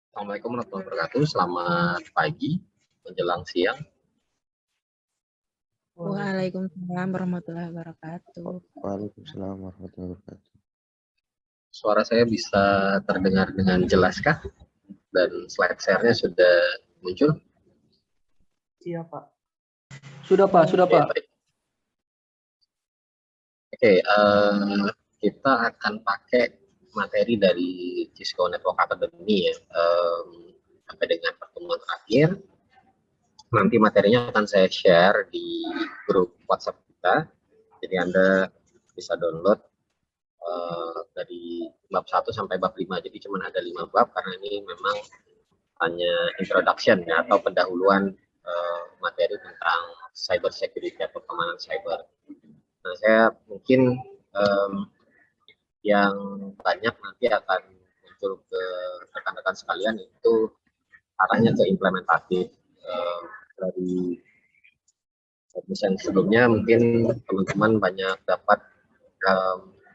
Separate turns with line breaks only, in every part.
Assalamualaikum warahmatullahi wabarakatuh. Selamat pagi menjelang siang.
Waalaikumsalam warahmatullahi wabarakatuh.
Waalaikumsalam warahmatullahi wabarakatuh.
Suara saya bisa terdengar dengan jelaskah? Dan slide share-nya sudah muncul?
Iya, Pak. Sudah, Pak.
Baik. Oke, kita akan pakai materi dari Cisco Network Academy ya, sampai dengan pertemuan terakhir. Nanti materinya akan saya share di grup WhatsApp kita, jadi Anda bisa download dari bab 1 sampai bab 5, jadi cuma ada 5 bab karena ini memang hanya introduction ya, atau pendahuluan materi tentang cyber security atau keamanan cyber. Nah, saya mungkin yang banyak nanti akan muncul ke rekan-rekan sekalian itu arahnya ke implementatif dari dosen sebelumnya. Mungkin teman-teman banyak dapat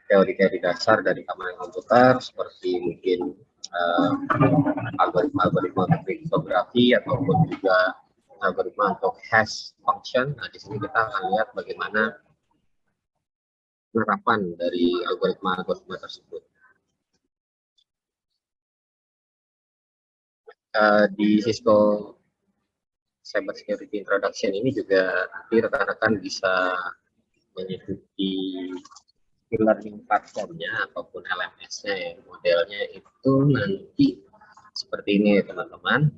teori-teori dasar dari keamanan komputer seperti mungkin algoritma kriptografi ataupun juga algoritma untuk hash function. Nah, di sini kita akan lihat bagaimana penerapan dari algoritma tersebut. Di Cisco Cyber Security Introduction ini juga nanti rekan-rekan bisa mengikuti e-learning platformnya ataupun LMS-nya ya. Modelnya itu nanti seperti ini teman-teman.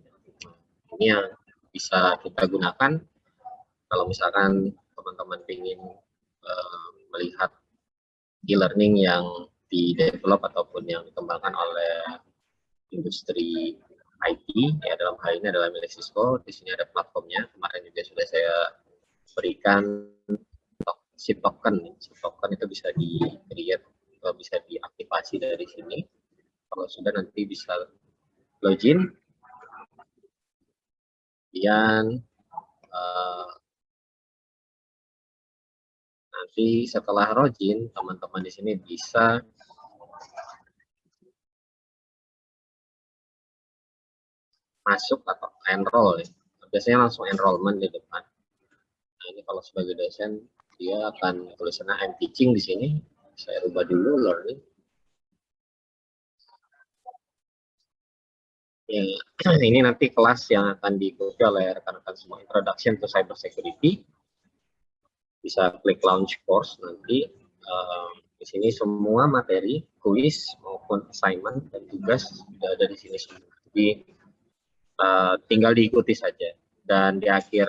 Ini yang bisa kita gunakan kalau misalkan teman-teman ingin melihat e-learning yang di-develop ataupun yang dikembangkan oleh industri IT, ya dalam hal ini adalah milik Cisco. Di sini ada platformnya. Kemarin juga sudah saya berikan SIP token. SIP token itu bisa di-create atau bisa diaktifasi dari sini. Kalau sudah nanti bisa login. Kemudian nanti setelah login, teman-teman di sini bisa masuk atau enroll ya. Biasanya langsung enrollment di depan. Nah, ini kalau sebagai dosen dia akan tulisannya I'm teaching di sini. Saya rubah dulu learning. Ya, ini nanti kelas yang akan diikuti oleh rekan-rekan semua, Introduction to Cyber Security. Bisa klik launch course nanti. Di sini semua materi, kuis maupun assignment dan tugas sudah ada di sini semua. Jadi tinggal diikuti saja. Dan di akhir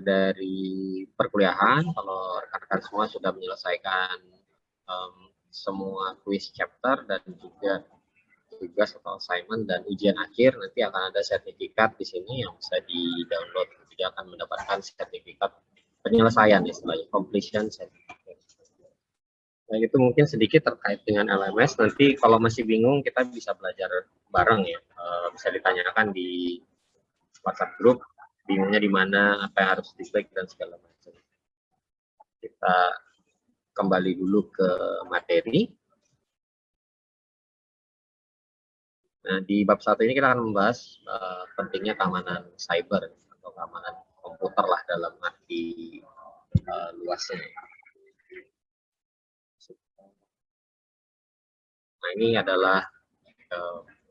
dari perkuliahan, kalau rekan-rekan semua sudah menyelesaikan semua kuis chapter dan juga tugas atau assignment dan ujian akhir, nanti akan ada sertifikat di sini yang bisa di-download. Jadi akan mendapatkan sertifikat penyelesaian, istilahnya completion certificate. Nah, itu mungkin sedikit terkait dengan LMS. Nanti kalau masih bingung, kita bisa belajar bareng ya. Bisa ditanyakan di WhatsApp group, bingungnya di mana, apa yang harus diklik dan segala macam. Kita kembali dulu ke materi. Nah, di bab 1 ini kita akan membahas pentingnya keamanan cyber atau keamanan komputer lah dalam arti luasnya. Nah, ini adalah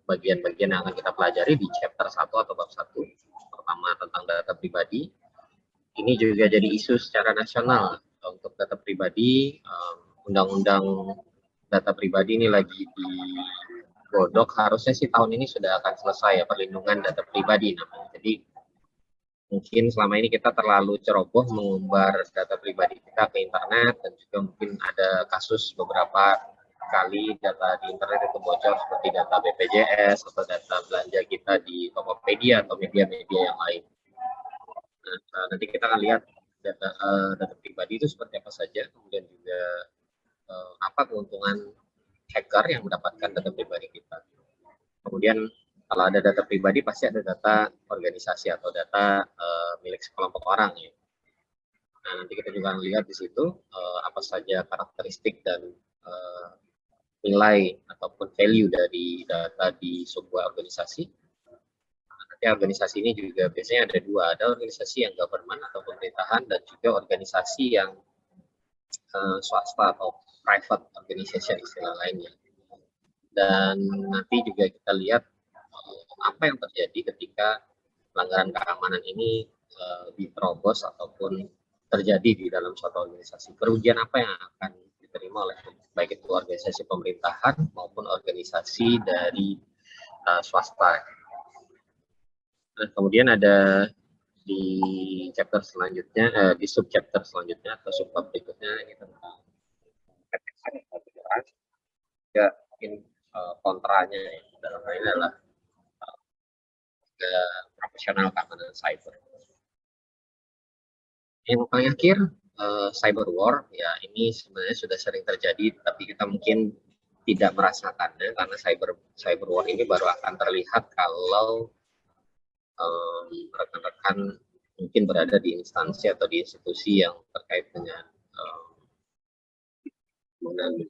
bagian-bagian yang akan kita pelajari di chapter 1 atau bab 1. Pertama tentang data pribadi. Ini juga jadi isu secara nasional untuk data pribadi. Undang-undang data pribadi ini lagi digodok, harusnya sih tahun ini sudah akan selesai ya, perlindungan data pribadi namanya. Jadi mungkin selama ini kita terlalu ceroboh mengumbar data pribadi kita ke internet, dan juga mungkin ada kasus beberapa kali data di internet itu bocor seperti data BPJS atau data belanja kita di Tokopedia atau media-media yang lain. Nah, nanti kita akan lihat data pribadi itu seperti apa saja, kemudian juga apa keuntungan hacker yang mendapatkan data pribadi kita. Kemudian kalau ada data pribadi pasti ada data organisasi atau data milik sekelompok orang ya. Nah, nanti kita juga akan lihat di situ apa saja karakteristik dan nilai ataupun value dari data di sebuah organisasi. Nanti organisasi ini juga biasanya ada dua, ada organisasi yang government atau pemerintahan dan juga organisasi yang swasta atau private organization istilah lainnya. Dan nanti juga kita lihat apa yang terjadi ketika pelanggaran keamanan ini diterobos ataupun terjadi di dalam suatu organisasi. Kerugian apa yang akan diterima oleh baik itu organisasi pemerintahan maupun organisasi dari swasta. Nah, kemudian ada di chapter selanjutnya, di subchapter selanjutnya atau subbab berikutnya ini tentang juga mungkin kontranya ya, dalam hal ini adalah profesional keamanan cyber. Yang paling akhir cyber war, ya ini sebenarnya sudah sering terjadi, tapi kita mungkin tidak merasakannya karena cyber war ini baru akan terlihat kalau rekan-rekan mungkin berada di instansi atau di institusi yang terkait dengan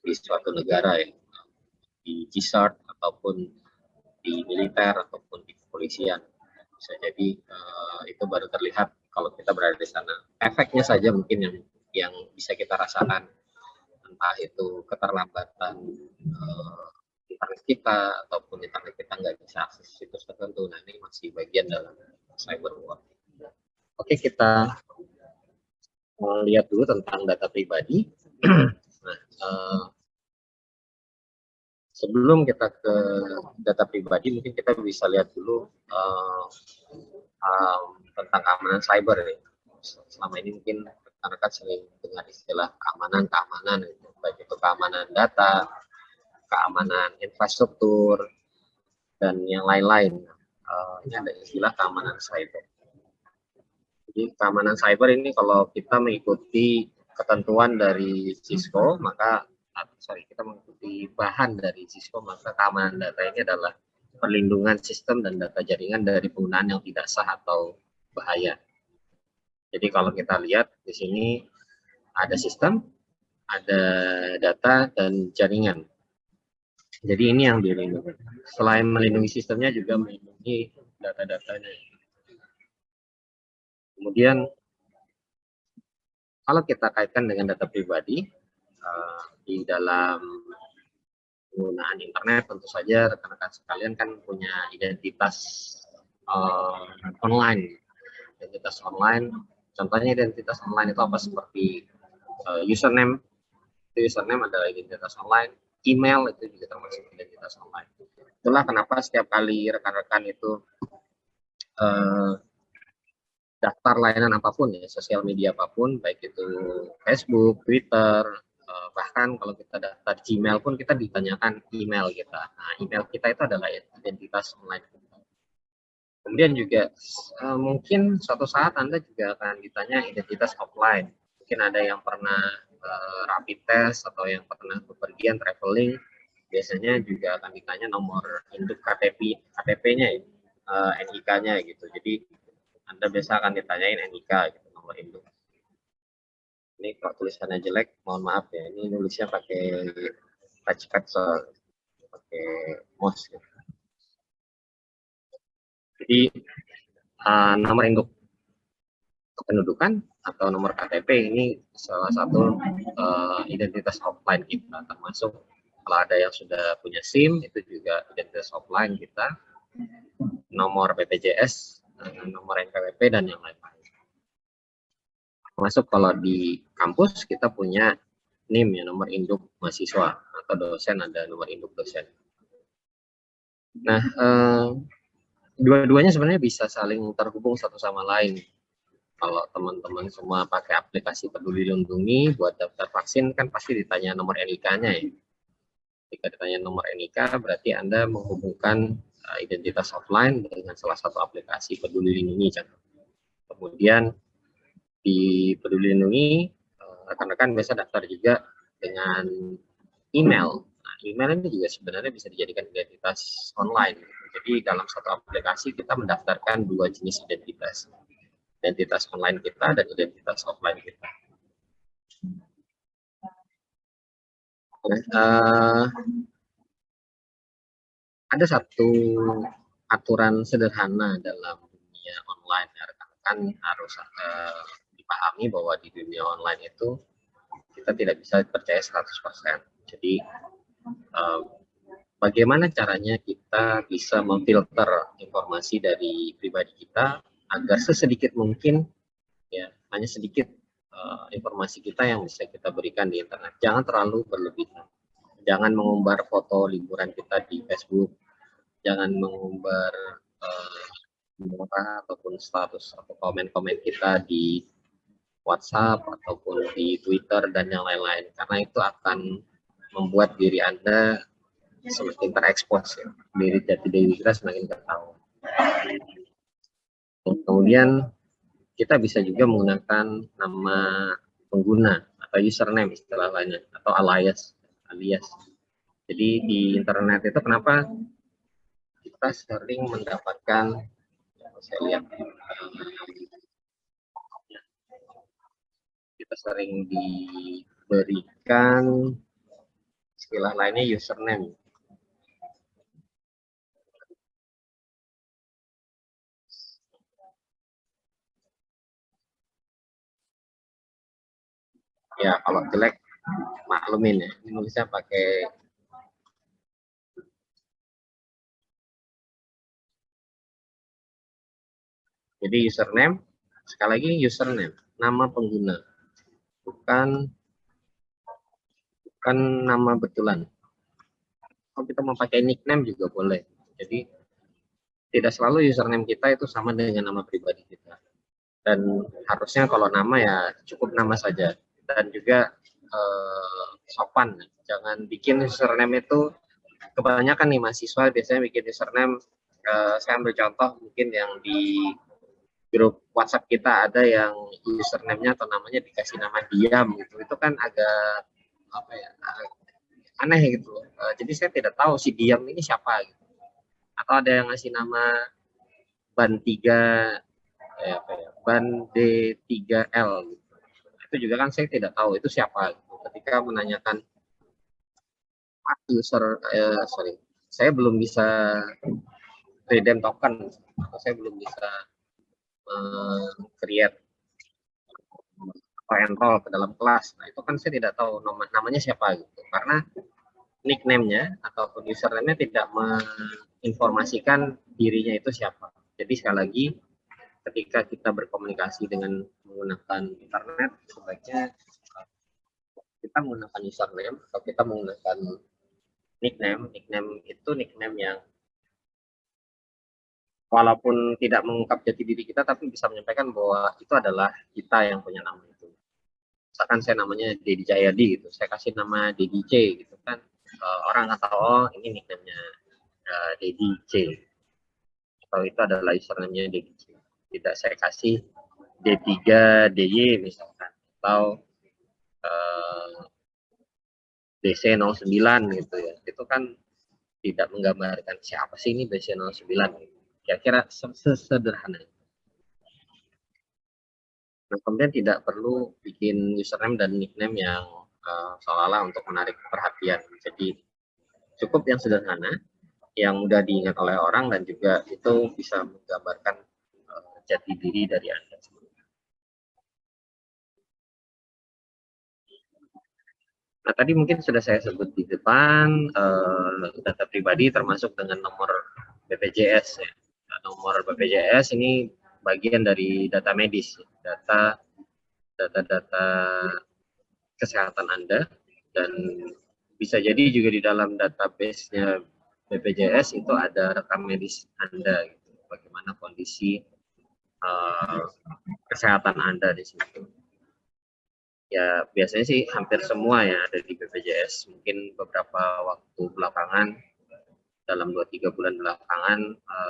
di suatu negara ya, di GSART ataupun di militer ataupun di kepolisian. Bisa jadi itu baru terlihat kalau kita berada di sana. Efeknya saja mungkin yang bisa kita rasakan, entah itu keterlambatan internet kita ataupun internet kita nggak bisa akses situs tertentu. Nah, ini masih bagian dalam cyber war. Oke, kita lihat dulu tentang data pribadi. Nah, sebelum kita ke data pribadi, mungkin kita bisa lihat dulu tentang keamanan cyber. Ya. Selama ini mungkin rekan-rekan sering dengar istilah keamanan, baik itu keamanan data, keamanan infrastruktur, dan yang lain-lain. Ini ada istilah keamanan cyber. Jadi keamanan cyber ini kalau kita mengikuti ketentuan dari Cisco, maka kita mengikuti bahan dari Cisco, maka keamanan data ini adalah perlindungan sistem dan data jaringan dari penggunaan yang tidak sah atau bahaya. Jadi kalau kita lihat di sini ada sistem, ada data dan jaringan. Jadi ini yang dilindungi. Selain melindungi sistemnya juga melindungi data-datanya. Kemudian kalau kita kaitkan dengan data pribadi di dalam penggunaan internet, tentu saja rekan-rekan sekalian kan punya identitas online. Identitas online, contohnya identitas online itu apa, seperti username. Username adalah identitas online, email itu juga termasuk identitas online. Itulah kenapa setiap kali rekan-rekan itu daftar layanan apapun ya, sosial media apapun, baik itu Facebook, Twitter, bahkan kalau kita daftar Gmail pun kita ditanyakan email kita. Nah, email kita itu adalah identitas online kita. Kemudian juga mungkin suatu saat Anda juga akan ditanya identitas offline. Mungkin ada yang pernah rapid test atau yang pernah bepergian traveling, biasanya juga akan ditanya nomor induk KTP-nya ya, NIK-nya gitu. Jadi Anda biasa akan ditanyain NIK gitu, nomor induk. Ini kalau tulisannya jelek, mohon maaf ya. Ini nulisnya pakai touchpad, pakai mouse. Gitu. Jadi nomor induk kependudukan atau nomor KTP ini salah satu identitas offline kita, termasuk kalau ada yang sudah punya SIM itu juga identitas offline kita, nomor BPJS, nomor NPWP dan yang lain-lain. Termasuk kalau di kampus kita punya NIM ya, nomor induk mahasiswa, atau dosen ada nomor induk dosen. Nah, dua-duanya sebenarnya bisa saling terhubung satu sama lain. Kalau teman-teman semua pakai aplikasi Peduli Lindungi buat daftar vaksin, kan pasti ditanya nomor NIK-nya ya. Jika ditanya nomor NIK, berarti Anda menghubungkan identitas offline dengan salah satu aplikasi Peduli Lindungi. Kemudian di Peduli Lindungi, rekan-rekan biasa daftar juga dengan email. Nah, email ini juga sebenarnya bisa dijadikan identitas online. Jadi dalam satu aplikasi kita mendaftarkan dua jenis identitas. Identitas online kita dan identitas offline kita. Eh, ada satu aturan sederhana dalam dunia online ya, rekan-rekan harus dipahami bahwa di dunia online itu kita tidak bisa percaya 100%. Jadi bagaimana caranya kita bisa memfilter informasi dari pribadi kita agar sesedikit mungkin, ya hanya sedikit informasi kita yang bisa kita berikan di internet. Jangan terlalu berlebihan. Jangan mengumbar foto liburan kita di Facebook, jangan mengumbar ataupun status atau komen-komen kita di WhatsApp ataupun di Twitter dan yang lain-lain, karena itu akan membuat diri Anda semakin terekspos, ya. Diri jati diri kita semakin ketahuan. Kemudian kita bisa juga menggunakan nama pengguna atau username istilah lainnya, atau alias. Jadi di internet itu kenapa kita sering mendapatkan, saya lihat, kita sering diberikan istilah lainnya username. Ya kalau jelek maklumin ya, ini nulisnya pakai jadi username, sekali lagi username, nama pengguna, bukan nama betulan. Kalau kita mau pakai nickname juga boleh. Jadi tidak selalu username kita itu sama dengan nama pribadi kita. Dan harusnya kalau nama ya cukup nama saja. Dan juga sopan, jangan bikin username itu, kebanyakan nih mahasiswa biasanya bikin username, saya ambil contoh mungkin yang di grup WhatsApp kita ada yang username-nya atau namanya dikasih nama diam gitu, itu kan agak apa ya, aneh gitu. Jadi saya tidak tahu si diam ini siapa gitu. Atau ada yang ngasih nama ban 3 ban D3L gitu. Itu juga kan saya tidak tahu itu siapa gitu. Ketika menanyakan user, saya belum bisa redeem token, atau saya belum bisa create atau enroll ke dalam kelas. Nah itu kan saya tidak tahu namanya siapa gitu, karena nickname-nya ataupun username-nya tidak menginformasikan dirinya itu siapa. Jadi sekali lagi, ketika kita berkomunikasi dengan menggunakan internet, sebaiknya kita menggunakan username atau kita menggunakan nickname. Nickname itu nickname yang walaupun tidak mengungkap jati diri kita, tapi bisa menyampaikan bahwa itu adalah kita yang punya nama itu. Misalkan saya namanya Dedi Jayadi gitu, saya kasih nama Dedi C gitu kan, orang akan tahu oh ini nickname-nya Dedi C, atau itu adalah username-nya Dedi C. Tidak saya kasih D3DY misalkan, atau DC09 gitu ya, itu kan tidak menggambarkan siapa sih ini DC09 gitu. Kira-kira sesederhana. Nah, kemudian tidak perlu bikin username dan nickname yang seolah-olah untuk menarik perhatian. Jadi cukup yang sederhana, yang mudah diingat oleh orang, dan juga itu bisa menggambarkan jati diri dari Anda. Nah, tadi mungkin sudah saya sebut di depan, data pribadi termasuk dengan nomor BPJS. Ya. Nah, nomor BPJS ini bagian dari data medis, data kesehatan Anda, dan bisa jadi juga di dalam database-nya BPJS itu ada rekam medis Anda, gitu. Bagaimana kondisi kesehatan Anda di situ. Ya biasanya sih hampir semua ya ada di BPJS. Mungkin beberapa waktu belakangan, dalam 2-3 bulan belakangan,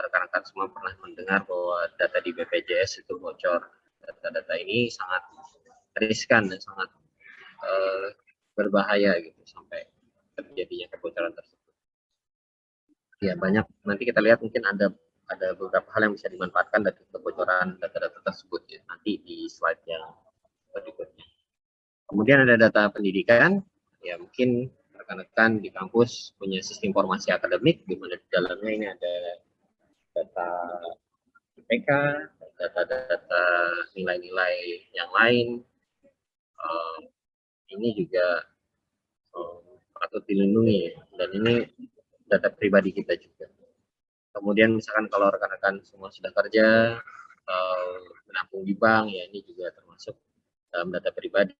rekan-rekan semua pernah mendengar bahwa data di BPJS itu bocor. Data-data ini sangat riskan dan sangat berbahaya gitu sampai terjadinya kebocoran tersebut. Ya banyak, nanti kita lihat mungkin ada beberapa hal yang bisa dimanfaatkan dari kebocoran data-data tersebut ya, nanti di slide yang berikutnya. Kemudian ada data pendidikan, ya mungkin rekan-rekan di kampus punya sistem informasi akademik, di mana di dalamnya ini ada data IPK, data-data nilai-nilai yang lain. Ini juga patut dilindungi, dan ini data pribadi kita juga. Kemudian misalkan kalau rekan-rekan semua sudah kerja, menabung di bank, ya ini juga termasuk dalam data pribadi.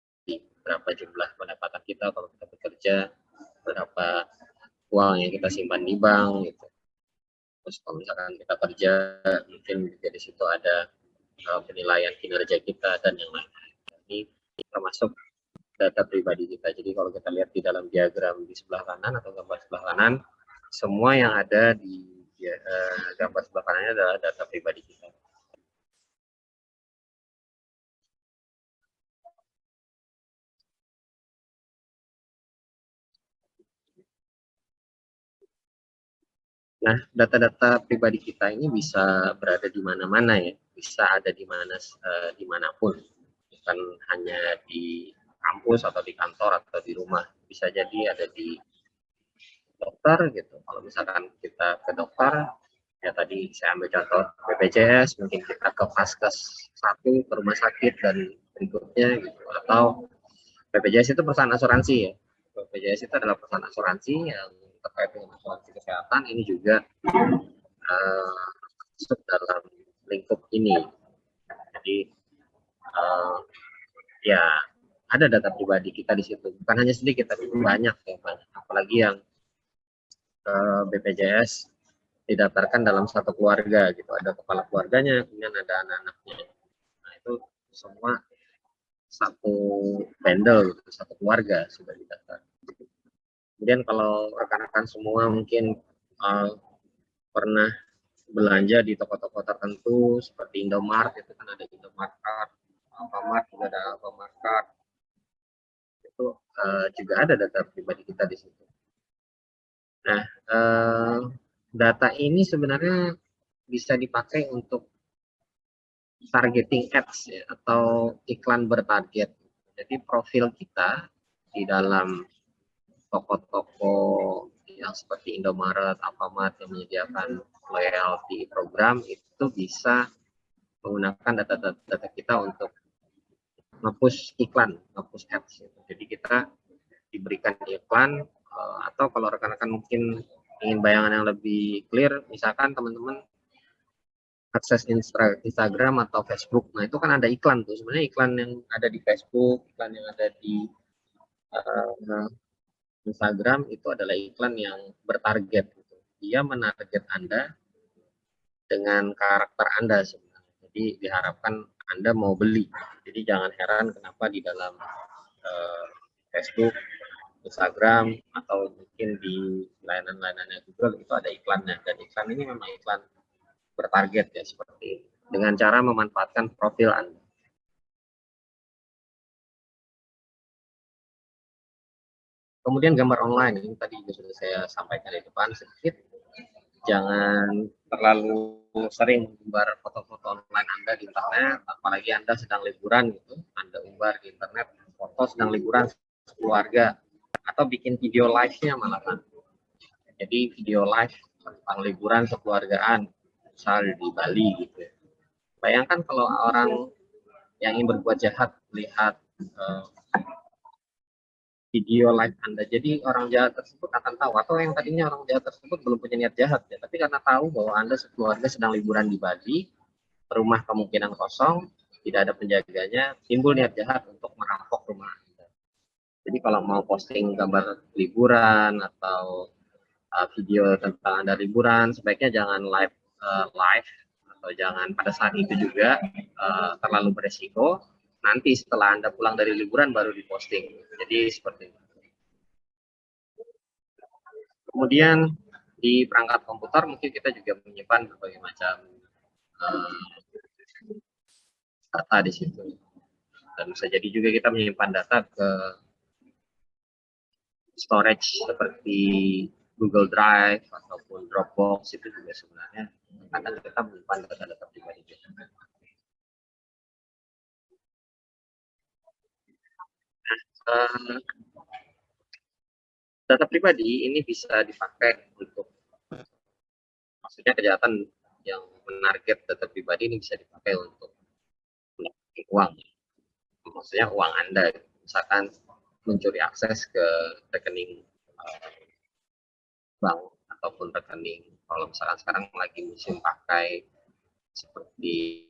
Berapa jumlah pendapatan kita kalau kita bekerja, berapa uang yang kita simpan di bank, gitu. Terus kalau misalkan kita kerja, mungkin dari situ ada penilaian kinerja kita dan yang lain. Ini termasuk data pribadi kita. Jadi kalau kita lihat di dalam diagram di sebelah kanan atau gambar sebelah kanan, semua yang ada di gambar sebelah kanannya adalah data pribadi kita. Nah, data-data pribadi kita ini bisa berada di mana-mana ya, bisa ada di mana dimanapun, bukan hanya di kampus atau di kantor atau di rumah, bisa jadi ada di dokter gitu. Kalau misalkan kita ke dokter, ya tadi saya ambil contoh BPJS, mungkin kita ke Vaskes 1, ke rumah sakit dan berikutnya gitu, atau BPJS itu perusahaan asuransi ya. BPJS itu adalah perusahaan asuransi yang terkait dengan asuransi kesehatan, ini juga masuk dalam lingkup ini. Jadi ya ada data pribadi kita di situ, bukan hanya sedikit tapi banyak ya, banyak. Apalagi yang BPJS didaftarkan dalam satu keluarga gitu, ada kepala keluarganya, kemudian ada anak-anaknya. Nah itu semua satu bundle gitu, satu keluarga sudah didaftar. Kemudian kalau rekan-rekan semua mungkin pernah belanja di toko-toko tertentu seperti Indomart, itu kan ada Indomart Card, Alfamart juga ada Alfamart Card, itu juga ada data pribadi kita di situ. Nah, data ini sebenarnya bisa dipakai untuk targeting ads ya, atau iklan bertarget. Jadi profil kita di dalam toko-toko yang seperti Indomaret, Alfamart yang menyediakan loyalty program itu bisa menggunakan data-data kita untuk nge-push iklan, nge-push ads. Jadi kita diberikan iklan, atau kalau rekan-rekan mungkin ingin bayangan yang lebih clear, misalkan teman-teman akses Instagram atau Facebook, nah itu kan ada iklan tuh. Sebenarnya iklan yang ada di Facebook, iklan yang ada di Instagram itu adalah iklan yang bertarget. Gitu. Dia menarget Anda dengan karakter Anda sebenarnya. Jadi diharapkan Anda mau beli. Jadi jangan heran kenapa di dalam Facebook, Instagram, atau mungkin di layanan-layanannya Google itu ada iklannya. Dan iklan ini memang iklan bertarget ya, seperti ini. Dengan cara memanfaatkan profil Anda. Kemudian gambar online, ini tadi sudah saya sampaikan di depan sedikit. Jangan terlalu sering umbar foto-foto online Anda di internet, apalagi Anda sedang liburan gitu, Anda umbar di internet foto sedang liburan keluarga, atau bikin video live-nya malah kan. Jadi video live tentang liburan kekeluargaan, misal di Bali gitu. Bayangkan kalau orang yang ingin berbuat jahat lihat video live Anda, jadi orang jahat tersebut akan tahu, atau yang tadinya orang jahat tersebut belum punya niat jahat ya, tapi karena tahu bahwa Anda sekeluarga sedang liburan di Bali, rumah kemungkinan kosong, tidak ada penjaganya, timbul niat jahat untuk merampok rumah Anda. Jadi kalau mau posting gambar liburan atau video tentang Anda liburan, sebaiknya jangan live atau jangan pada saat itu juga, terlalu beresiko. Nanti setelah Anda pulang dari liburan baru diposting. Jadi seperti itu. Kemudian di perangkat komputer mungkin kita juga menyimpan berbagai macam data di situ. Dan bisa jadi juga kita menyimpan data ke storage seperti Google Drive ataupun Dropbox, itu juga sebenarnya akan kita menyimpan data-data pribadi kita. Data pribadi ini bisa dipakai untuk, maksudnya kejahatan yang menarget data pribadi ini bisa dipakai untuk mendapatkan uang. Maksudnya uang Anda, misalkan mencuri akses ke rekening bank ataupun rekening, kalau misalkan sekarang lagi musim pakai seperti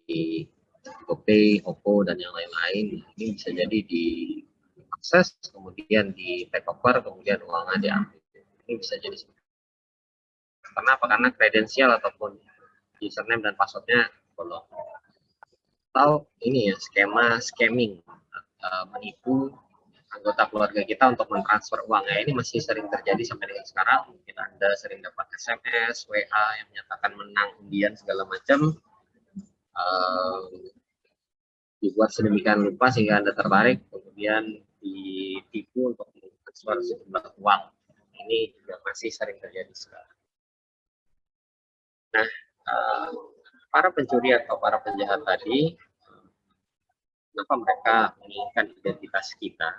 GoPay, Oppo dan yang lain-lain, ini bisa jadi diakses, kemudian di take over, kemudian uangnya diambil. Ini bisa jadi kenapa? Karena kredensial ataupun username dan passwordnya bolong. Atau ini ya, skema scamming, menipu anggota keluarga kita untuk mentransfer uang. Ya, ini masih sering terjadi sampai dengan sekarang. Mungkin Anda sering dapat SMS, WA yang menyatakan menang undian segala macam, dibuat sedemikian rupa sehingga Anda tertarik, kemudian ditipu untuk mentransfer sejumlah uang. Ini juga masih sering terjadi sekarang. Nah, para pencuri atau para penjahat tadi, kenapa mereka menginginkan identitas kita?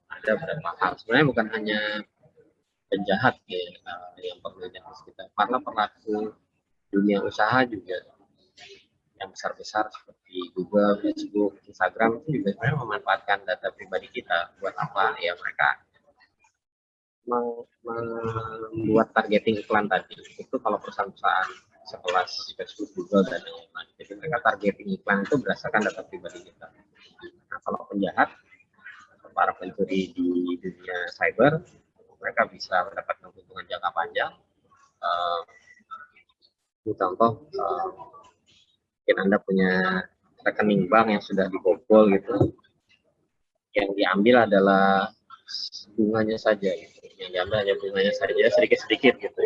Ada beberapa hal. Sebenarnya bukan hanya penjahat ya, yang perlu identitas kita. Para pelaku dunia usaha juga yang besar-besar seperti Google, Facebook, Instagram itu juga sebenarnya memanfaatkan data pribadi kita buat apa? Ya mereka membuat targeting iklan tadi. Itu kalau perusahaan-perusahaan sekelas Facebook, Google dan yang lain. Jadi mereka targeting iklan itu berdasarkan data pribadi kita. Nah, kalau penjahat, para pencuri di dunia cyber, mereka bisa mendapatkan keuntungan jangka panjang. Contoh, mungkin Anda punya rekening bank yang sudah dibobol gitu, yang diambil adalah bunganya saja, gitu. Yang diambil hanya bunganya saja, sedikit-sedikit gitu.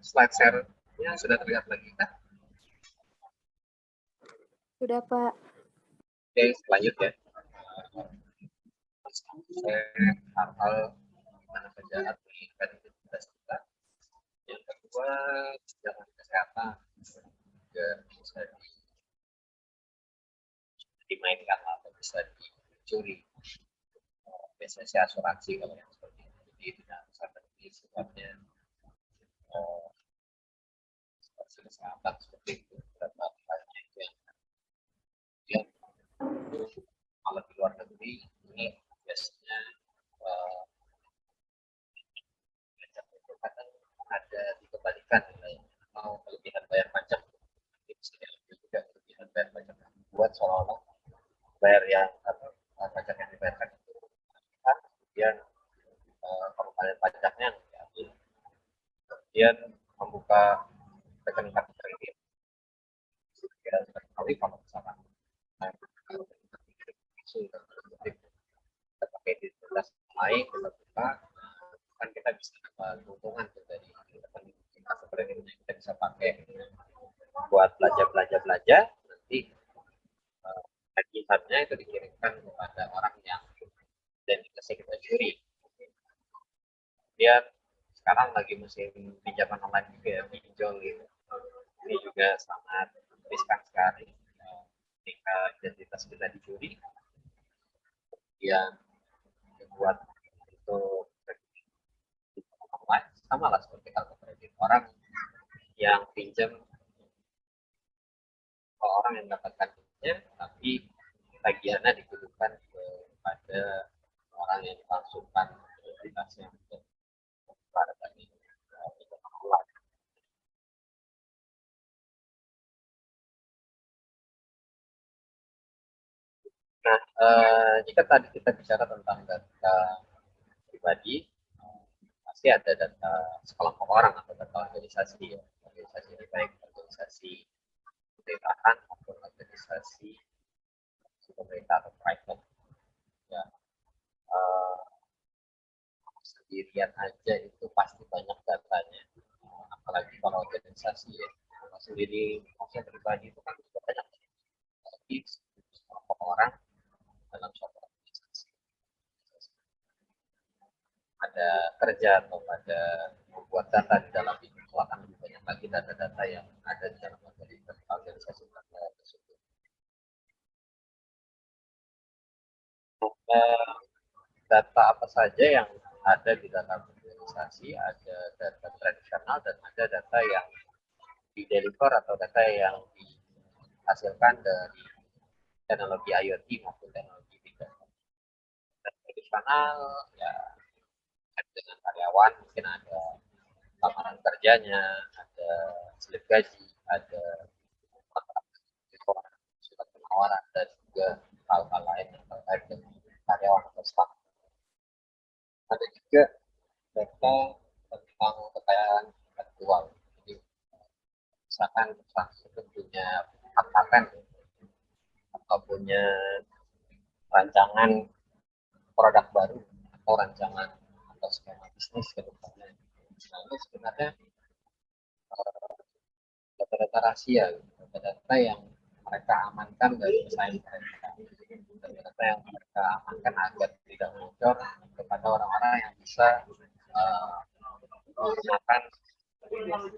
slide share-nya sudah terlihat lagi kan?
Sudah, Pak.
Oke, lanjut ya. Hal-hal gimana saja menginginkan identitas kita. Yang kedua, tunjangan kesehatan juga bisa dimainkan atau bisa dicuri. Biasanya sih asuransi kalau yang seperti itu. Jadi tidak seperti sifatnya asuransi kesehatan seperti itu. Berapa banyak itu yang kalau di luar negeri ini biasanya kadang ada dikembalikan mau kelebihan bayar pajak bisa diambil juga kelebihan bayar pajak buat seolah-olah bayar yang pajak yang dibayarkan itu kemudian pengembalian pajaknya diambil kemudian membuka rekening kartu kredit ya sekali kalau misalkan kita pakai identitas lain kita buka kan kita bisa dapat keuntungan dari rekening kartu kredit yang kita bisa pakai buat belanja nanti tagihannya itu dikirimkan kepada orang yang identitasnya kita curi. Kemudian sekarang lagi musim pinjaman online juga ya, pinjol gitu. Ini juga sangat riskan sekali ketika identitas kita dicuri. Kemudian dibuat itu online sama lah seperti kartu kredit orang yang pinjam orang yang mendapatkan pinjamnya tapi tagihannya ditujukan kepada orang yang dimaksudkan identitasnya untuk para tadi nah jika tadi kita bicara tentang data pribadi pasti ada data sekelompok orang atau data organisasi ya. Organisasi ini baik organisasi pemerintahan maupun organisasi pemerintah atau private ya sendirian aja itu pasti banyak datanya apalagi kalau organisasi ya kalau sendiri maksudnya pribadi itu kan juga banyak tapi sekelompok orang dalam suatu organisasi ada kerja atau ada membuat data di dalam itu akan lebih banyak lagi data-data yang ada di dalam organisasi tersebut. Data apa saja yang ada di dalam organisasi, ada data tradisional dan ada data yang di-deliver atau data yang dihasilkan dari teknologi IoT maupun teknologi big data. Tradisional ya dengan karyawan mungkin ada lamaran kerjanya, ada slip gaji, ada surat penawaran dan juga hal-hal lain yang terkait dengan karyawan atau staff. Ada juga data tentang kekayaan intelektual. Jadi misalkan itu punya hak paten atau punya rancangan produk baru atau rancangan atau skema bisnis ke depannya. Nah, ini sebenarnya data-data rahasia, data-data yang mereka amankan dari pesaing mereka, data yang mereka amankan agar tidak bocor kepada orang-orang yang bisa menggunakan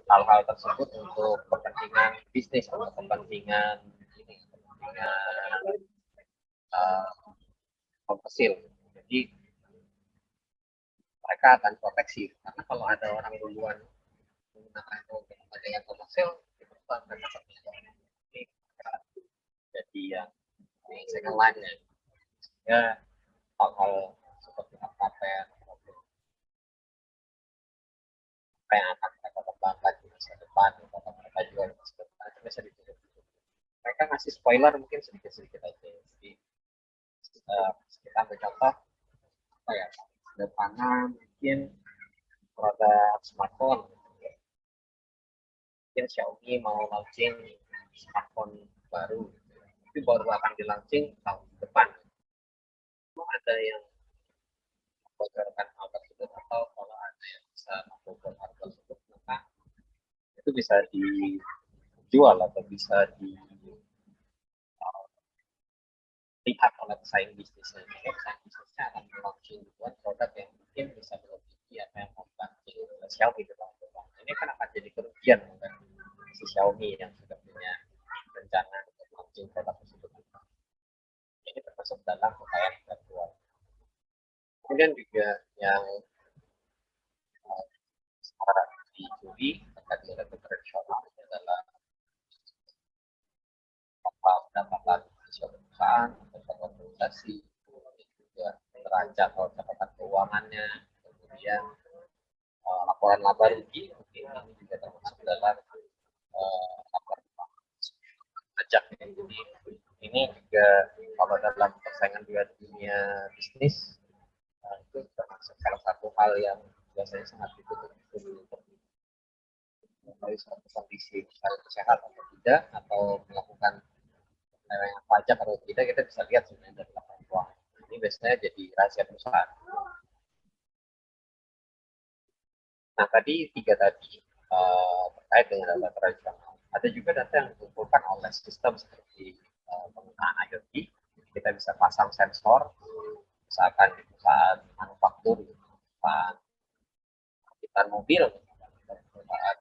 hal-hal tersebut untuk kepentingan bisnis atau kepentingan komersil. Jadi mereka akan proteksi karena kalau ada orang duluan menggunakan itu untuk kepentingan komersil itu mereka jadi yang second line-nya ya hal-hal seperti paten apa yang akan mereka kembangkan di masa depan atau mereka jual di masa depan itu bisa ditutup. Mereka ngasih spoiler mungkin sedikit-sedikit aja. Jadi kita ambil contoh apa ya sederhana mungkin produk smartphone. Mungkin Xiaomi mau launching smartphone baru, itu baru akan di launching tahun depan. Ada yang membocorkan hal tersebut atau kalau ada yang bisa membobol hal tersebut maka itu bisa dijual atau bisa dilihat oleh pesaing bisnisnya. Jadi pesaing bisnisnya akan launching buat produk yang mungkin bisa melebihi apa yang membantu Xiaomi dalam berkembang. Ini kan akan jadi kerugian kan si Xiaomi yang sudah punya rencana untuk launching produk tersebut. Ini termasuk dalam kekayaan intelektual. Kemudian juga yang sekarang dicuri terkait dengan tradisional adalah pendapatan suatu perusahaan atau organisasi, kemudian juga neraca atau catatan keuangannya, kemudian laporan laba rugi, mungkin ini juga termasuk dalam laporan pajak. Jadi ini juga kalau dalam persaingan di dunia bisnis itu termasuk salah satu hal yang biasanya sangat ditutup untuk mengetahui suatu kondisi kesehatan atau tidak, atau melakukan yang pajak atau tidak, kita bisa lihat sebenarnya dari laporan keuangan. Ini biasanya jadi rahasia perusahaan. Nah, tadi tiga tadi terkait dengan data tradisional. Ada juga data yang dikumpulkan oleh sistem seperti penggunaan IoT. Kita bisa pasang sensor, misalkan di perusahaan manufaktur, di perusahaan mobil, perusahaan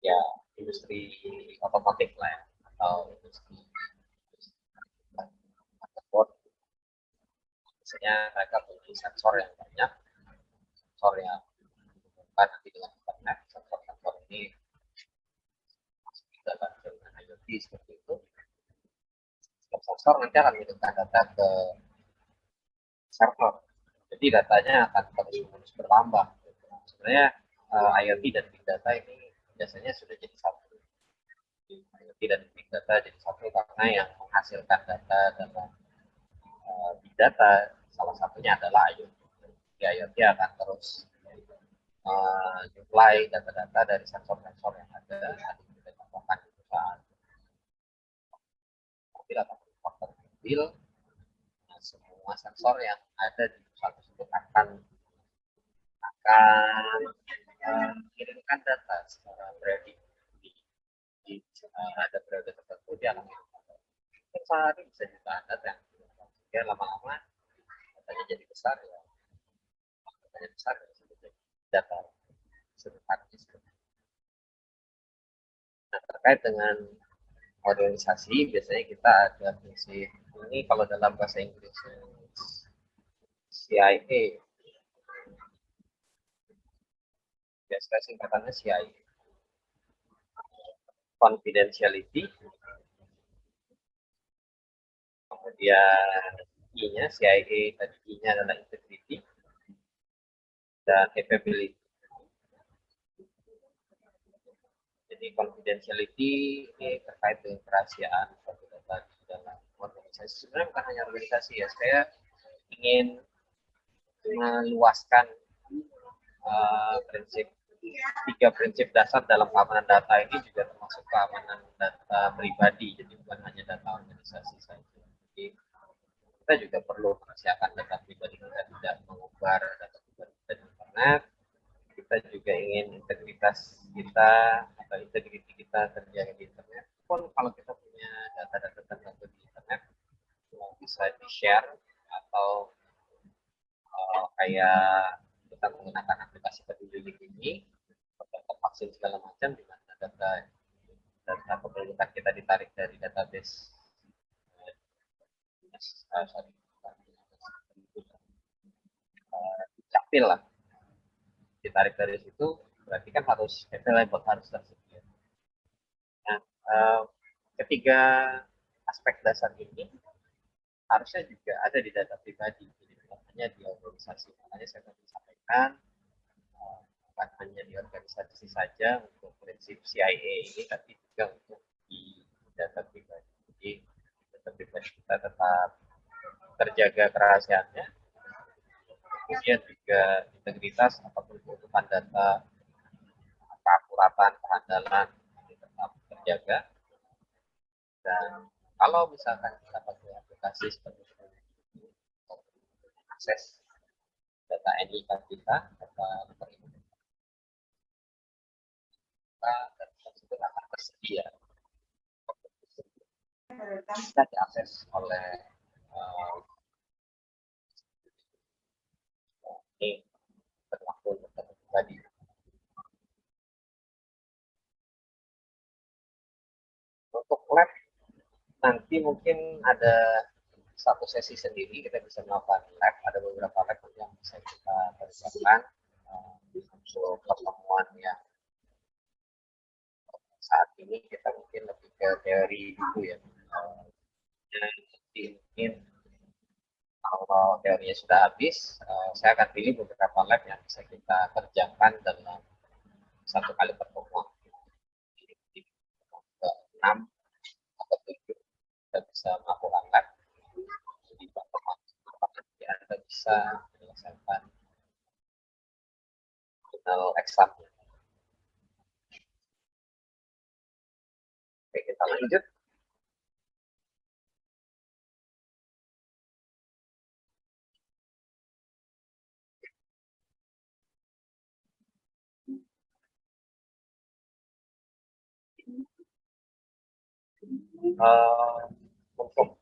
ya industri otomotif lah ya, atau industri transport. Biasanya mereka punya sensor yang banyak, sensor yang dihubungkan nanti dengan internet. Sensor-sensor ini masuk ke dalam jaringan IoT seperti itu. Setiap sensor nanti akan mengirimkan data ke server. Jadi datanya akan terus bertambah. Sebenarnya IoT dan Big Data ini biasanya sudah jadi satu. IoT dan Big Data jadi satu karena yang menghasilkan data dalam Big Data salah satunya adalah IoT. Jadi IoT akan terus supply data-data dari sensor-sensor yang ada kita tambahkan di perusahaan mobil atau faktor mobil. Semua sensor yang ada di perusahaan tersebut akan mengirimkan data secara periode. Ada periode tertentu dia akan mengirimkan data. Sehari bisa jutaan data yang ya lama-lama datanya jadi besar ya. Datanya besar ya jadi data sederhana. Nah, terkait dengan organisasi biasanya kita ada prinsip ini, kalau dalam bahasa Inggris CIA, biasanya singkatannya CIA, confidentiality, kemudian I-nya CIA tadi, I-nya adalah integrity dan capability. Jadi confidentiality ini terkait dengan kerahasiaan suatu data di dalam organisasi. Sebenarnya bukan hanya organisasi ya, saya ingin meluaskan tiga prinsip dasar dalam keamanan data ini juga termasuk keamanan data pribadi, jadi bukan hanya data organisasi saja. Jadi kita juga perlu merahasiakan data pribadi kita, tidak mengumbar data pribadi kita di internet. Kita juga ingin integritas kita atau integriti kita terjaga di internet. Pun kalau kita punya data-data tertentu di internet bisa di-share atau kayak kita menggunakan aplikasi peduli lindungi, data vaksin segala macam, di mana data kependudukan kita ditarik dari database capil lah, ditarik dari situ, berarti kan harus available, harus tersedia. Nah, ketiga aspek dasar ini harusnya juga ada di data pribadi, jadi bukan hanya di organisasi. Makanya saya tadi sampaikan bukan hanya di organisasi saja untuk prinsip CIA ini, tapi juga untuk di data pribadi. Jadi data pribadi kita tetap terjaga kerahasiaannya, kemudian juga integritas ataupun kebutuhan data, keakuratan, kehandalan ini tetap terjaga. Dan kalau misalkan kita pakai aplikasi seperti akses data NIK kita, data nomor induk kita, dan tersebut akan tersedia bisa diakses oleh ini berlaku untuk data pribadi. Untuk lab nanti mungkin ada satu sesi sendiri, kita bisa melakukan lab, ada beberapa lab yang bisa kita kerjakan untuk pertemuan yang saat ini kita mungkin lebih ke teori dulu ya. Jadi mungkin kalau teorinya sudah habis, saya akan pilih beberapa lab yang bisa kita kerjakan dalam satu kali pertemuan. Di 6 atau 7 kita bisa melakukan lab. Di pertemuan nanti Anda bisa menyelesaikan final exam. Oke, kita lanjut. Untuk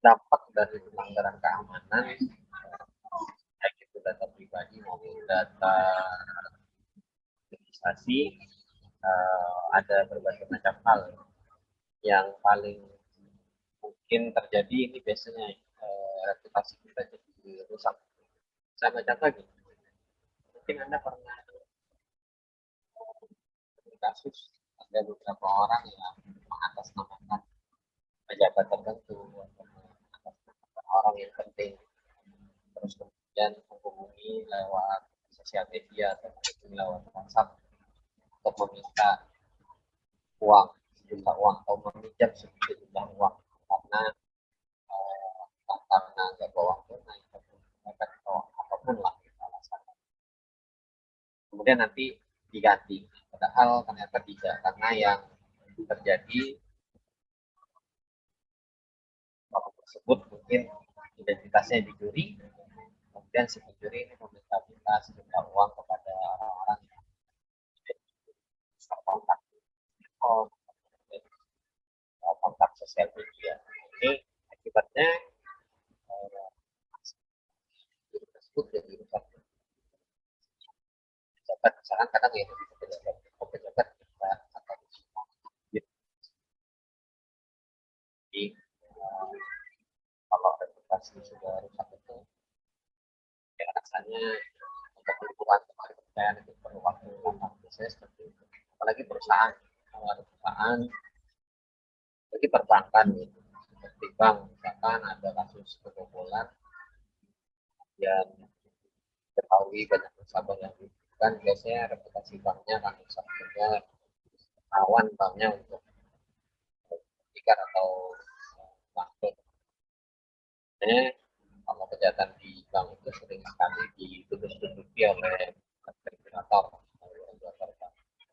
dampak dari pelanggaran keamanan, baik itu data pribadi maupun data administrasi, ada berbagai macam hal. Yang paling mungkin terjadi ini biasanya reputasi kita jadi rusak. Saya baca lagi, mungkin Anda pernah kasus ada beberapa orang yang mengatasnamakan pejabat tertentu atau mengatasnamakan orang yang penting, terus kemudian menghubungi lewat sosial media atau lewat WhatsApp untuk meminta uang, sejumlah uang atau meminjam sejumlah uang karena karena nggak bawa tunai atau apapun lah alasannya. Kemudian nanti diganti, padahal ternyata tidak, karena yang terjadi orang tersebut mungkin identitasnya dicuri, kemudian si pencuri ini meminta sejumlah uang kepada orang-orang yang terkontak kontak sosial media. Ini akibatnya tersebut jadi rusak. Pejabat misalkan kadang ya pejabat kita akan jadi kalau reputasi sudah rusak itu ya rasanya untuk lingkungan kepercayaan itu perlu waktu lama, biasanya seperti itu. Apalagi perusahaan, kalau ada perusahaan bagi perbankan gitu, seperti bank misalkan ada kasus kebobolan yang ketahui banyak nasabah yang dibutuhkan, biasanya reputasi banknya akan rusak juga, rawan banknya untuk tikar atau bangkrut. Kalau kejahatan di bank itu sering sekali ditutup-tutupi oleh regulator.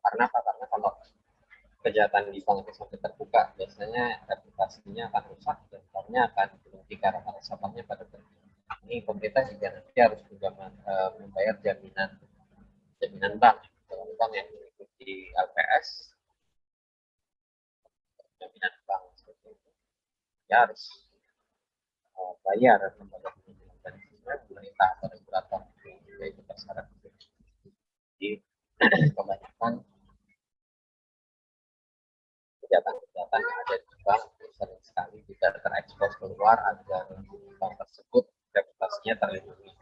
Karena apa? Karena kalau kejahatan di bank itu sampai terbuka, biasanya reputasinya akan rusak dan banknya akan tikar atau nasabahnya pada pergi. Ini pemerintah juga nanti harus juga membayar jaminan bank yang mengikuti LPS, jaminan bank seperti itu. Ya harus bayar lembaga penjamin dan pemerintah atau regulator juga itu bersyarat. Jadi kebanyakan kejahatan yang ada di bank sering sekali tidak terekspos keluar agar bank tersebut reputasinya terlindungi.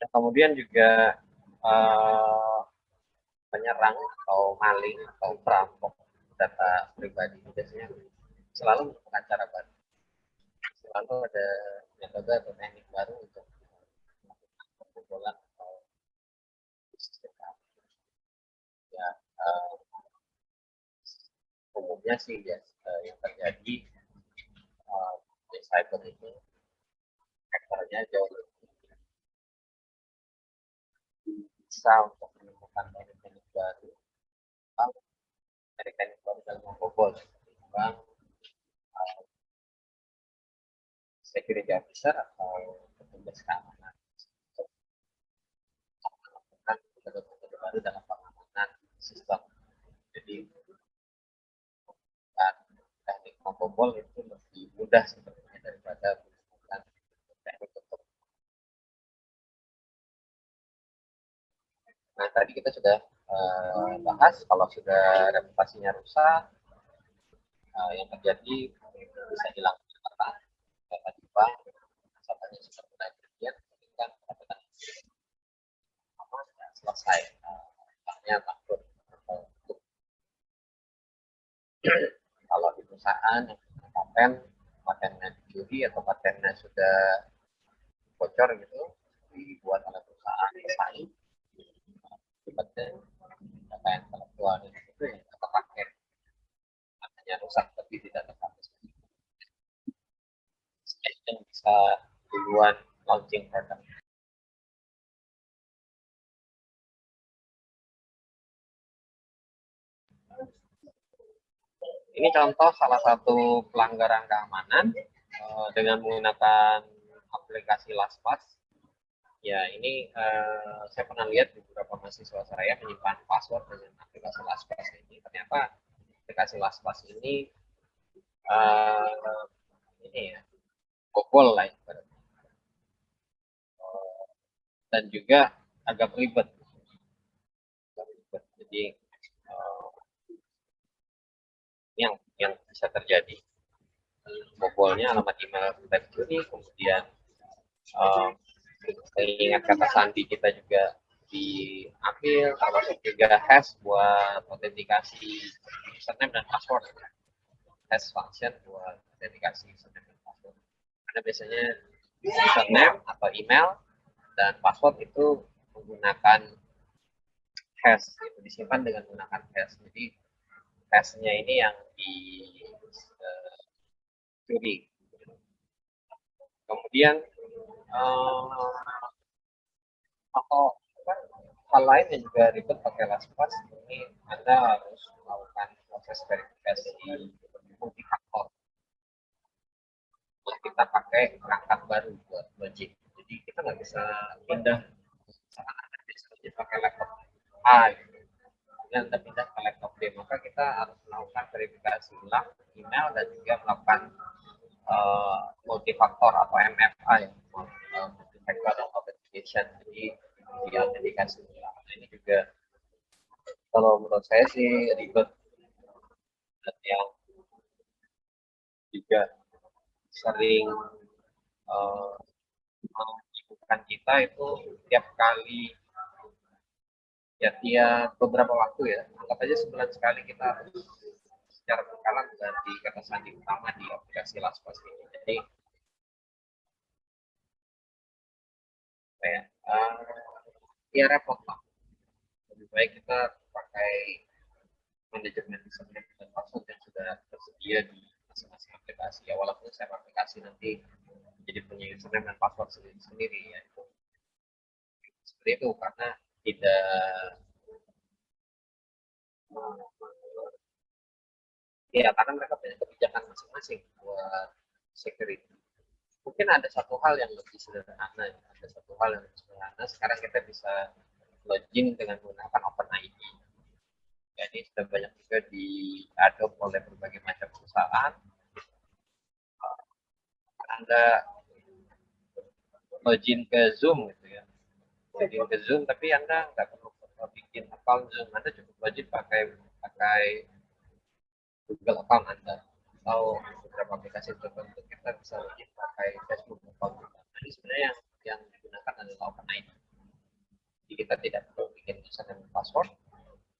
Dan kemudian juga penyerang atau maling atau perampok data pribadi biasanya selalu menemukan cara baru, selalu ada metode atau teknik baru untuk melakukan pembobolan atau sistem ya. Umumnya sih ya, yang terjadi di cyber itu hackernya jauh lebih bisa untuk menemukan teknik baru, teknik baru dalam membobol, bang security officer atau petugas keamanan melakukan metode-metode baru dalam pengamanan sistem. Jadi teknik membobol itu lebih mudah sebenarnya daripada menggunakan teknik untuk. Nah, tadi kita sudah bahas kalau sudah reputasinya rusak, yang terjadi bisa hilang catatan, tadi bank, nasabahnya sudah mulai berdiam, kan catatan selesai, banknya bangkrut. Kalau di perusahaan yang patennya dicuri atau patennya sudah bocor gitu, dibuat oleh perusahaan yang lain, akibatnya data intelektual itu yang terpakai, hanya rusak tapi tidak terpakai. Yang bisa duluan launching produk. Ini contoh salah satu pelanggaran keamanan dengan menggunakan aplikasi LastPass. Ya, ini saya pernah lihat beberapa mahasiswa saya menyimpan password dengan aplikasi LastPass ini. Ternyata aplikasi LastPass ini ya, bobol lah ibaratnya. Dan juga agak ribet. Jadi yang bisa terjadi, bobolnya alamat email kita dicuri, kemudian ingat kata sandi kita juga diambil, termasuk juga hash buat autentikasi username dan password, hash function buat autentikasi username dan password. Karena biasanya username atau email dan password itu menggunakan hash, itu disimpan dengan menggunakan hash. Jadi hashnya ini yang dicuri. Kemudian atau hal lain yang juga ribet pakai LastPass, ini Anda harus melakukan proses verifikasi multifaktor. Kita pakai perangkat baru buat login. Jadi kita nggak bisa pindah, misalkan Anda bisa pakai laptop A, gitu. Dan Anda pindah ke laptop B, maka kita harus melakukan verifikasi ulang email dan juga melakukan multifaktor atau MFA, multi-factor authentication. Jadi di autentikasi ulang. Nah, ini juga kalau menurut saya sih ribet, dan yang juga sering menyibukkan kita itu tiap kali, ya tiap beberapa waktu ya, anggap aja sebulan sekali kita harus secara berkala ganti kata sandi utama di aplikasi LastPass ini. Jadi ya repot lah. Lebih baik kita pakai manajemen username dan password yang sudah tersedia di masing-masing aplikasi. Ya walaupun setiap aplikasi nanti jadi punya username dan password sendiri ya. Seperti itu, karena tidak ya, karena mereka punya kebijakan masing-masing buat security. Mungkin ada satu hal yang lebih sederhana, sekarang kita bisa login dengan menggunakan OpenID. Jadi sudah banyak juga diadopt oleh berbagai macam perusahaan. Anda login ke Zoom gitu ya, login ke Zoom, tapi Anda nggak perlu bikin account Zoom, Anda cukup login pakai Google account Anda, atau beberapa aplikasi tertentu kita bisa login pakai Facebook account. Jadi sebenarnya yang digunakan adalah OpenID. Jadi kita tidak perlu bikin username dan password,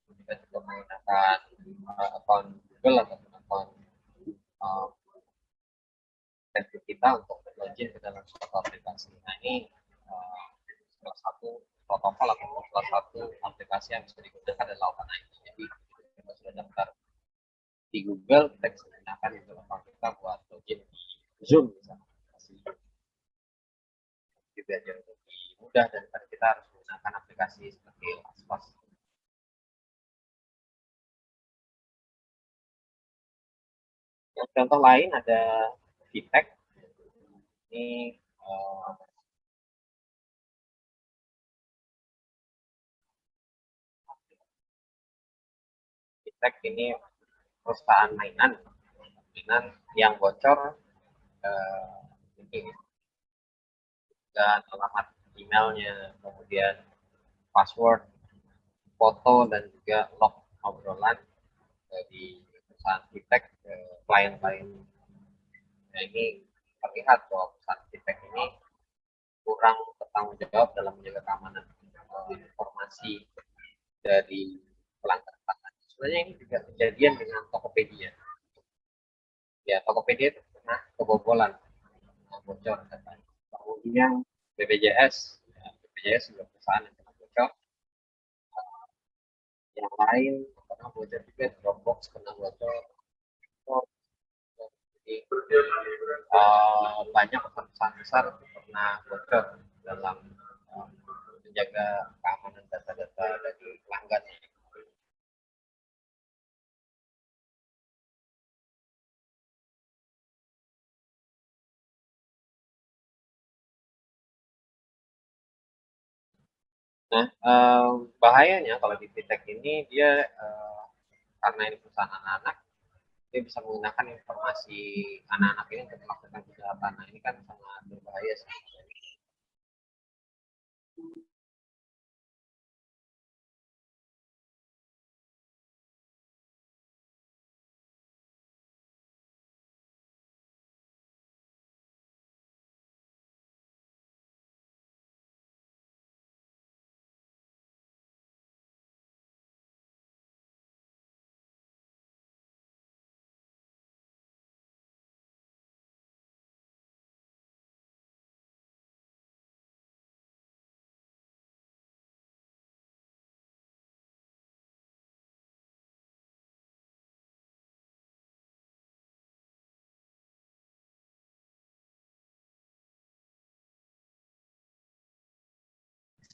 kita juga menggunakan account Google atau account kita untuk login ke dalam suatu aplikasi. Nah, ini salah satu protokol atau salah satu aplikasi yang bisa digunakan adalah OpenID. Jadi kita sudah daftar di Google, kita bisa gunakan Google account kita buat login di Zoom misalnya. Jadi biar lebih mudah daripada kita harus menggunakan menggunakan aplikasi seperti LastPass. Yang contoh lain ada VTech. Ini VTech ini perusahaan mainan yang bocor ini dan alamat emailnya, kemudian password, foto, dan juga log obrolan dari perusahaan VTech ke klien-klien. Nah, ini terlihat bahwa perusahaan VTech ini kurang bertanggung jawab dalam menjaga keamanan informasi dari pelanggan. Sebenarnya ini juga kejadian dengan Tokopedia. Ya, Tokopedia itu pernah kebobolan, bocor datanya. Kemudian BPJS, ya, BPJS juga perusahaan yang pernah bocor. Yang lain pernah bocor juga, Dropbox pernah bocor. Jadi banyak perusahaan besar pernah bocor dalam menjaga keamanan data-data dari pelanggan. Nah, bahayanya kalau di fintech ini dia karena ini perusahaan anak-anak, dia bisa menggunakan informasi anak-anak ini untuk melakukan kejahatan. Nah, ini kan sangat berbahaya sih.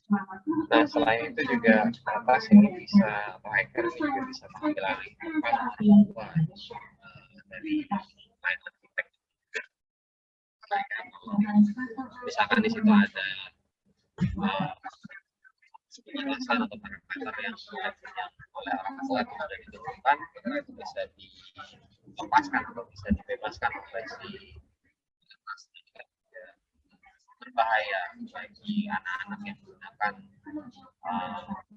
Nah, selain itu juga atas ini bisa, atau hacker ini juga bisa mengambil alih dari lain arsitek. Misalkan di situ ada penjelasan atau parameter yang oleh orang tua sudah ditentukan, itu bisa dilepaskan atau bisa dibebaskan oleh si berbahaya bagi anak-anak yang menggunakan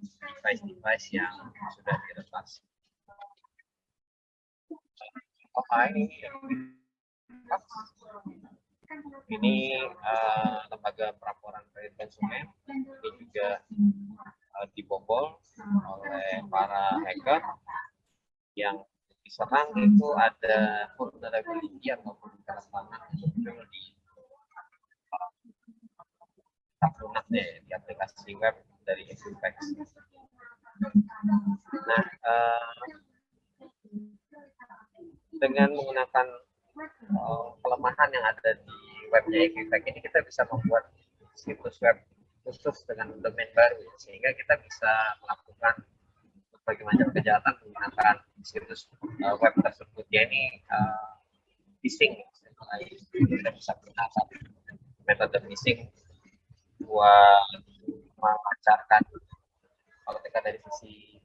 device-device yang sudah diretas. Ini lembaga pelaporan kredit konsumen ini juga dibobol oleh para hacker. Yang diserang itu ada vulnerability atau kelemahan muncul di lunak di aplikasi web dari Equifax. Nah, dengan menggunakan kelemahan yang ada di webnya Equifax ini, kita bisa membuat situs web khusus dengan domain baru, sehingga kita bisa melakukan berbagai macam kejahatan menggunakan situs web tersebut. Ya, ini phishing. Kita bisa menggunakan metode phishing buat melancarkan, kalau kita dari sisi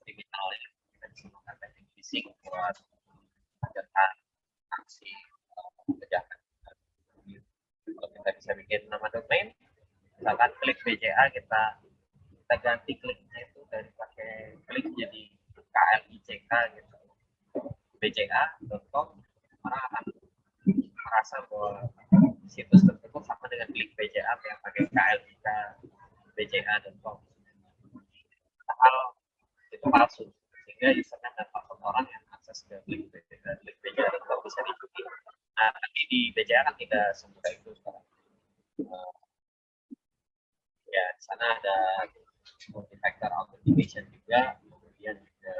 kriminalnya, kita bisa menggunakan phishing buat melancarkan aksi kejahatan. Kalau kita bisa bikin nama domain, misalkan klik BCA, kita ganti kliknya itu dari pakai klik jadi KLICK gitu, bca.com, orang akan merasa bahwa situs tersebut sama dengan klik BCA yang pakai KLIK bca.com. Hal itu palsu, sehingga usernya dan password orang yang akses ke klik BCA.com bisa diikuti. Nah, tapi di BCA kan tidak semudah itu sekarang. Ya, di sana ada multi-factor authentication juga, kemudian juga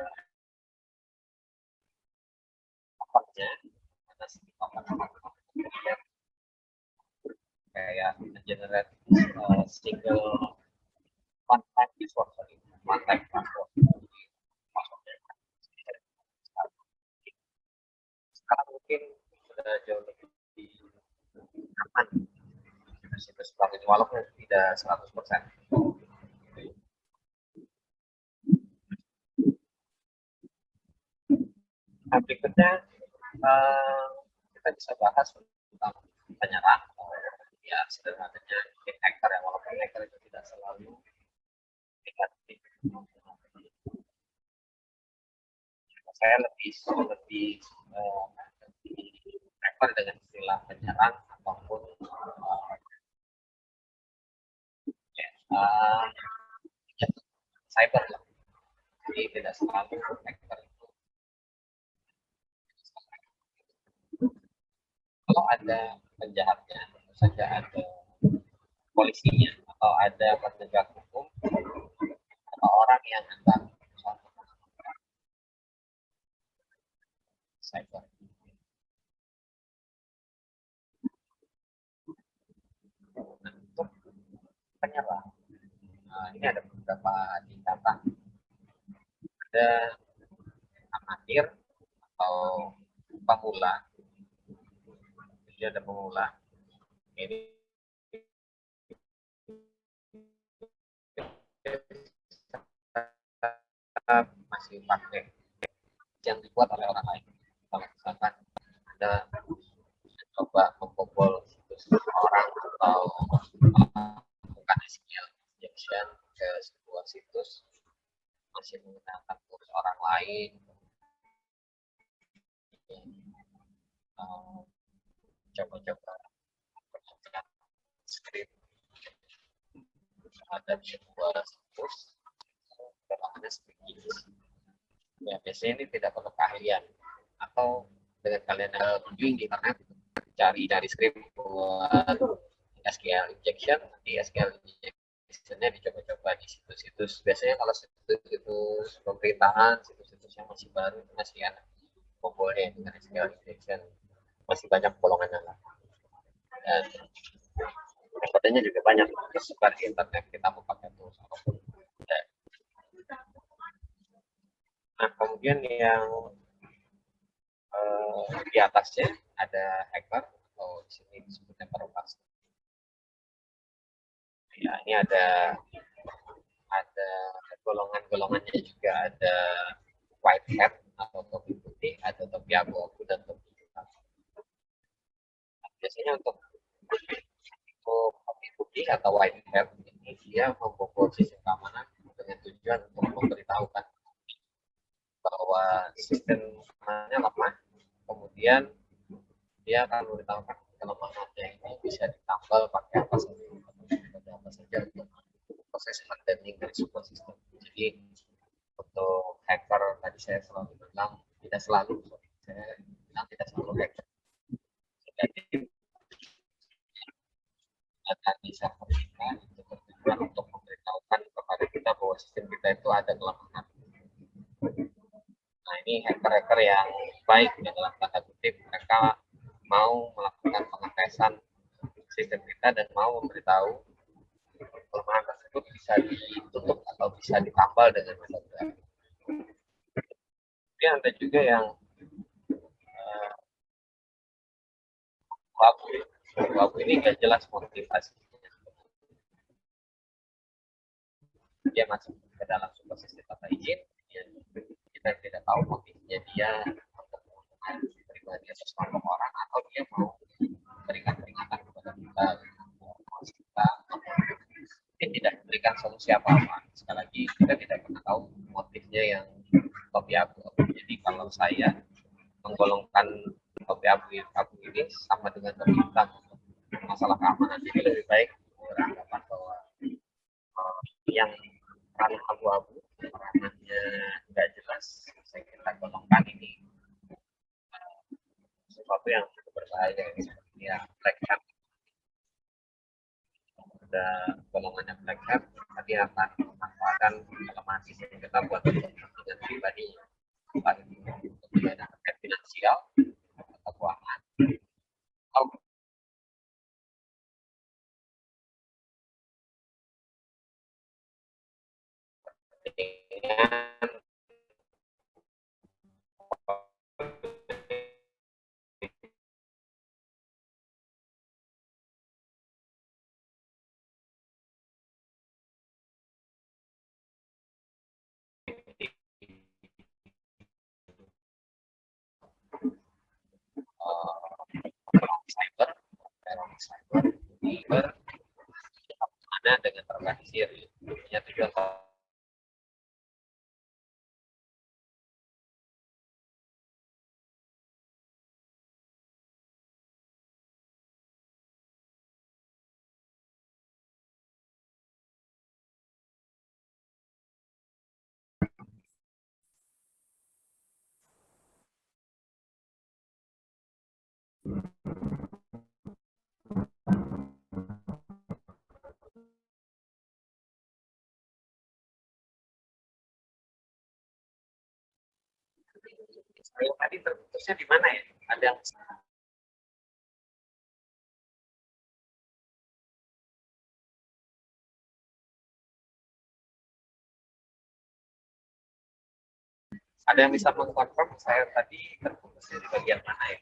tokennya, karena token kayak generate single one time password, one time password. Sekarang mungkin sudah jauh lebih aman situs bank ini, walaupun tidak 100%. Nah, berikutnya kita bisa bahas tentang penyerang. Ya, sederhananya mungkin hacker, ya, walaupun hacker itu tidak selalu negatif. Saya lebih prefer dengan istilah penyerang ataupun cyber. Jadi tidak selalu hacker itu. Kalau ada penjahatnya, tentu saja ada polisinya atau ada penegak hukum atau orang yang hendak cyber. Nah, untuk penyerang, ini ada beberapa tingkatan. Ada amatir atau pemula. Jadi ada pemula. Ini masih pakai yang dibuat oleh orang lain. Kalau misalkan Anda coba membobol situs orang atau melakukan SQL injection ke sebuah situs masih menggunakan tools orang lain, coba-coba script ada sebuah situs berlakunya seperti ini. Ya, biasanya ini tidak perlu keahlian, atau dengan kalian googling di internet, cari dari script buat SQL injection, di SQL injection-nya dicoba-coba di situs-situs. Biasanya kalau situs pemerintahan, situs-situs yang masih baru itu masih ada bobolnya dengan SQL injection, masih banyak golongannya lah. Dan metodenya juga banyak, tersebar di internet, kita mau pakai tools apapun. Nah, kemudian yang di atasnya ada hacker, atau di sini disebutnya peretas. Ya, ini ada golongan-golongannya juga, ada white hat atau topi putih, ada topi abu-abu dan topi hitam. Nah, biasanya untuk topi putih atau white hat ini dia membobol sistem keamanan dengan tujuan untuk memberitahukan bahwa sistem keamanannya lemah, kemudian dia akan memberitahukan kelemahannya ini bisa ditambal pakai apa saja untuk proses maintaining dari sebuah sistem. Jadi untuk hacker tadi saya selalu bilang tidak selalu hacker. Jadi data di server kita itu bertujuan untuk memberitahukan kepada kita bahwa sistem kita itu ada kelemahan. Nah, ini hacker-hacker yang baik ya, dalam tanda kutip, mereka mau melakukan pengetesan sistem kita dan mau memberitahu kelemahan tersebut bisa ditutup atau bisa ditambal dengan metode. Kemudian ada juga yang abu ini nggak jelas motivasinya. Dia masuk ke dalam sebuah sistem tanpa izin, kita tidak tahu motifnya dia untuk menguntungkan pribadi atau sekelompok orang, atau dia mau memberikan peringatan kepada kita. Dia tidak memberikan solusi apa-apa. Sekali lagi, kita tidak pernah tahu motifnya yang topi abu-abu. Jadi kalau saya menggolongkan topi abu ini sama dengan topi hitam masalah keamanan, jadi lebih baik beranggapan bahwa yang ranah abu-abu, ranahnya nggak jelas, saya kita golongkan ini sesuatu yang cukup berbahaya, seperti ya black hat. Ada golongannya black hat, tadi akan memanfaatkan kelemahan sistem kita buat kepentingan pribadi, entah itu kepentingan finansial atau keuangan. cyber mana dengan terorganisir. Punya tujuan yang tadi terputusnya di mana ya? Ada yang bisa mengkonfirm saya tadi terputusnya di bagian mana ya?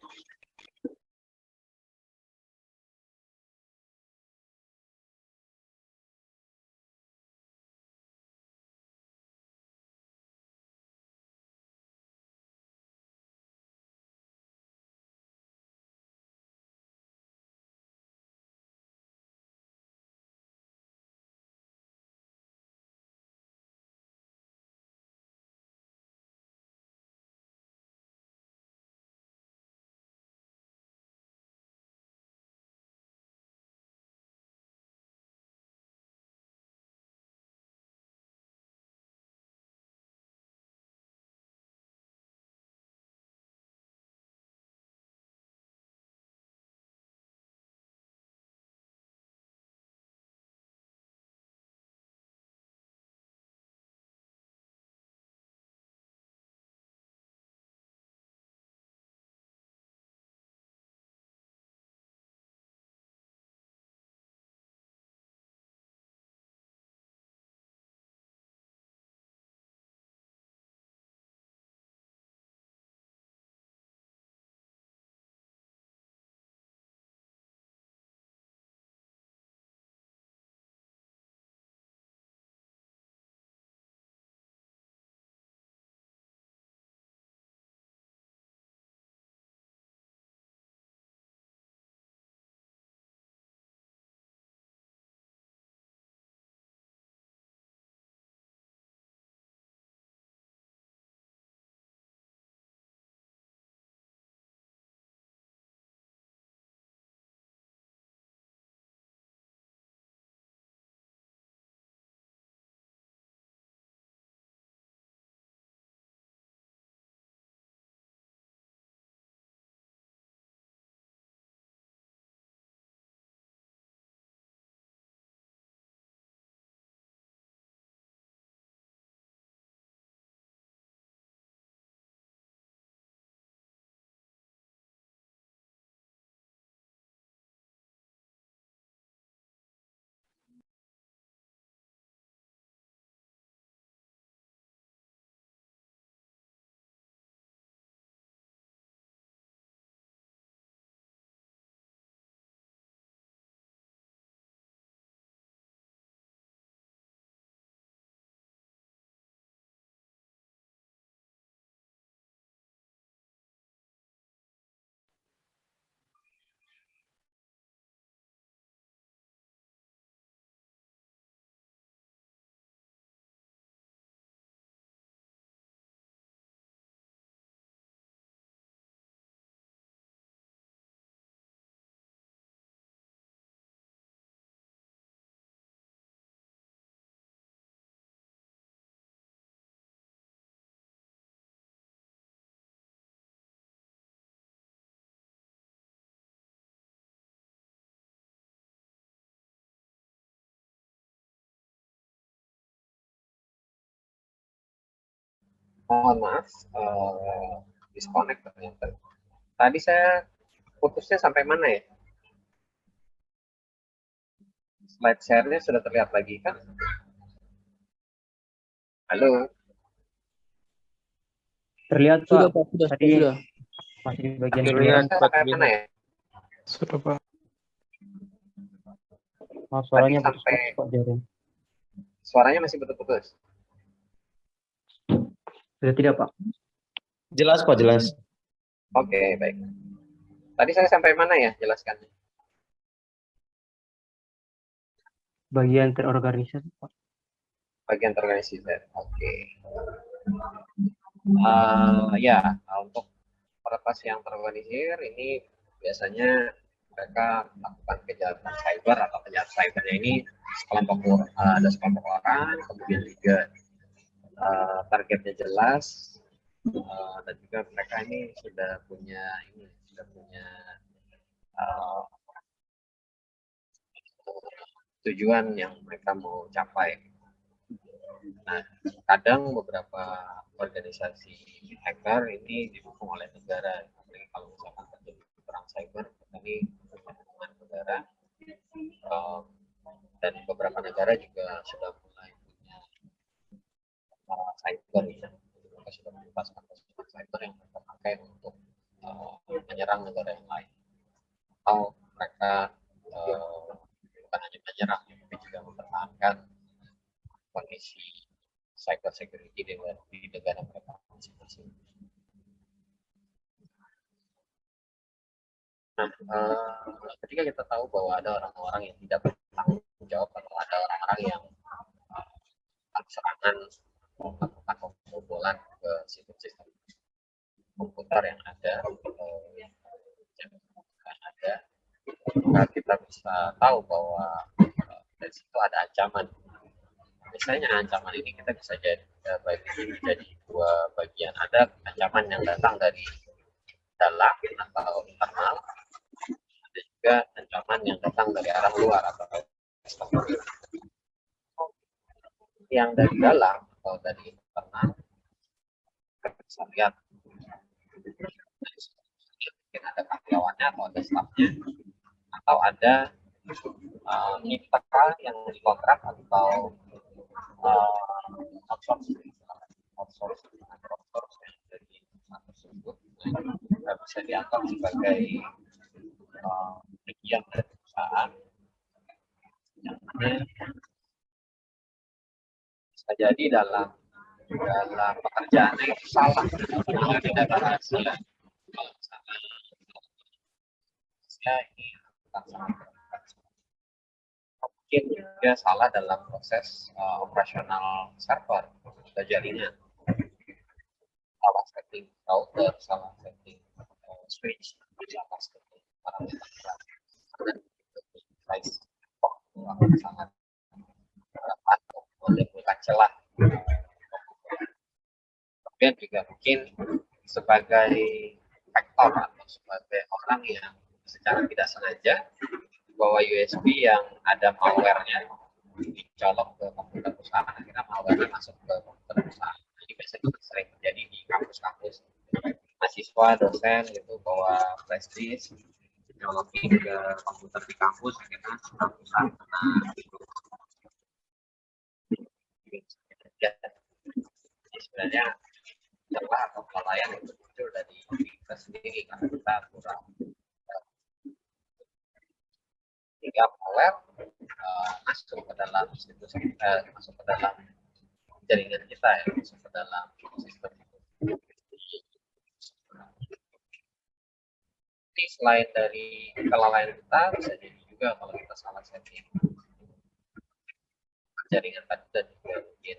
Mohon maaf, disconnect ternyata. Tadi saya putusnya sampai mana ya? Slide share-nya sudah terlihat lagi kan? Halo?
Terlihat
Sudah,
Pak.
Pak. Sudah.
Tadi
Sudah.
masih di bagian
Terlihat
penjelasan.
sampai mana ya?
Sudah, Pak.
Maaf, suaranya
Tadi sampai-
putus-putus Pak Jarin.
Suaranya masih putus-putus.
Sudah tidak Pak?
Jelas Pak, jelas.
Oke, baik. Tadi saya sampai mana ya jelaskannya?
Bagian terorganisir, Pak.
Bagian terorganisir. Oke. Ya, untuk peretas yang terorganisir ini biasanya mereka melakukan kejahatan cyber atau kejahatan cybernya ini ada sekelompok orang, kemudian juga targetnya jelas, dan juga mereka ini sudah punya tujuan yang mereka mau capai. Nah, kadang beberapa organisasi hacker ini didukung oleh negara. Jadi kalau misalkan terjadi perang cyber, ini dengan negara, dan beberapa negara juga sudah mulai punya cyber ya. Mereka sudah menuntaskan pasukan cyber yang mereka pakai untuk menyerang negara yang lain. Atau mereka bukan hanya menyerang, tapi juga mempertahankan kondisi cyber security di negara mereka masing-masing. Nah, ketika kita tahu bahwa ada orang-orang yang tidak bertanggung jawab atau ada orang-orang yang serangan melakukan pembobolan ke sistem-sistem komputer yang ada, maka kita bisa tahu bahwa dari situ ada ancaman. Misalnya ancaman ini kita bisa bagi menjadi dua bagian. Ada ancaman yang datang dari dalam atau internal, ada juga ancaman yang datang dari arah luar atau eksternal. Yang dari dalam atau dari internal kita bisa lihat mungkin ada karyawannya atau ada stafnya atau ada mitra yang dikontrak atau outsource yang dari tersebut bisa dianggap sebagai bagian dari perusahaan yang mana bisa jadi dalam pekerjaannya itu salah, tidak berhasil. Kalau misalkan ini mungkin juga salah dalam proses operasional server atau jaringan, salah setting router, salah setting switch, salah setting parameter sangat menimbulkan celah. Kemudian juga mungkin sebagai faktor atau sebagai orang yang secara tidak sengaja bahwa USB yang ada malware-nya dicolok ke komputer perusahaan, akhirnya malware-nya masuk ke komputer perusahaan. Ini biasanya sering terjadi di kampus-kampus mahasiswa, dosen gitu, bawa flash disk dicolokin ke komputer di kampus, akhirnya perusahaan kena jadi sebenarnya celah atau kelalaian itu muncul dari kita sendiri karena kita kurang hingga malware masuk ke dalam masuk ke dalam jaringan kita ya, masuk ke dalam sistem itu. Jadi selain dari kelalaian kita, bisa jadi juga kalau kita salah setting jaringan tadi dan juga mungkin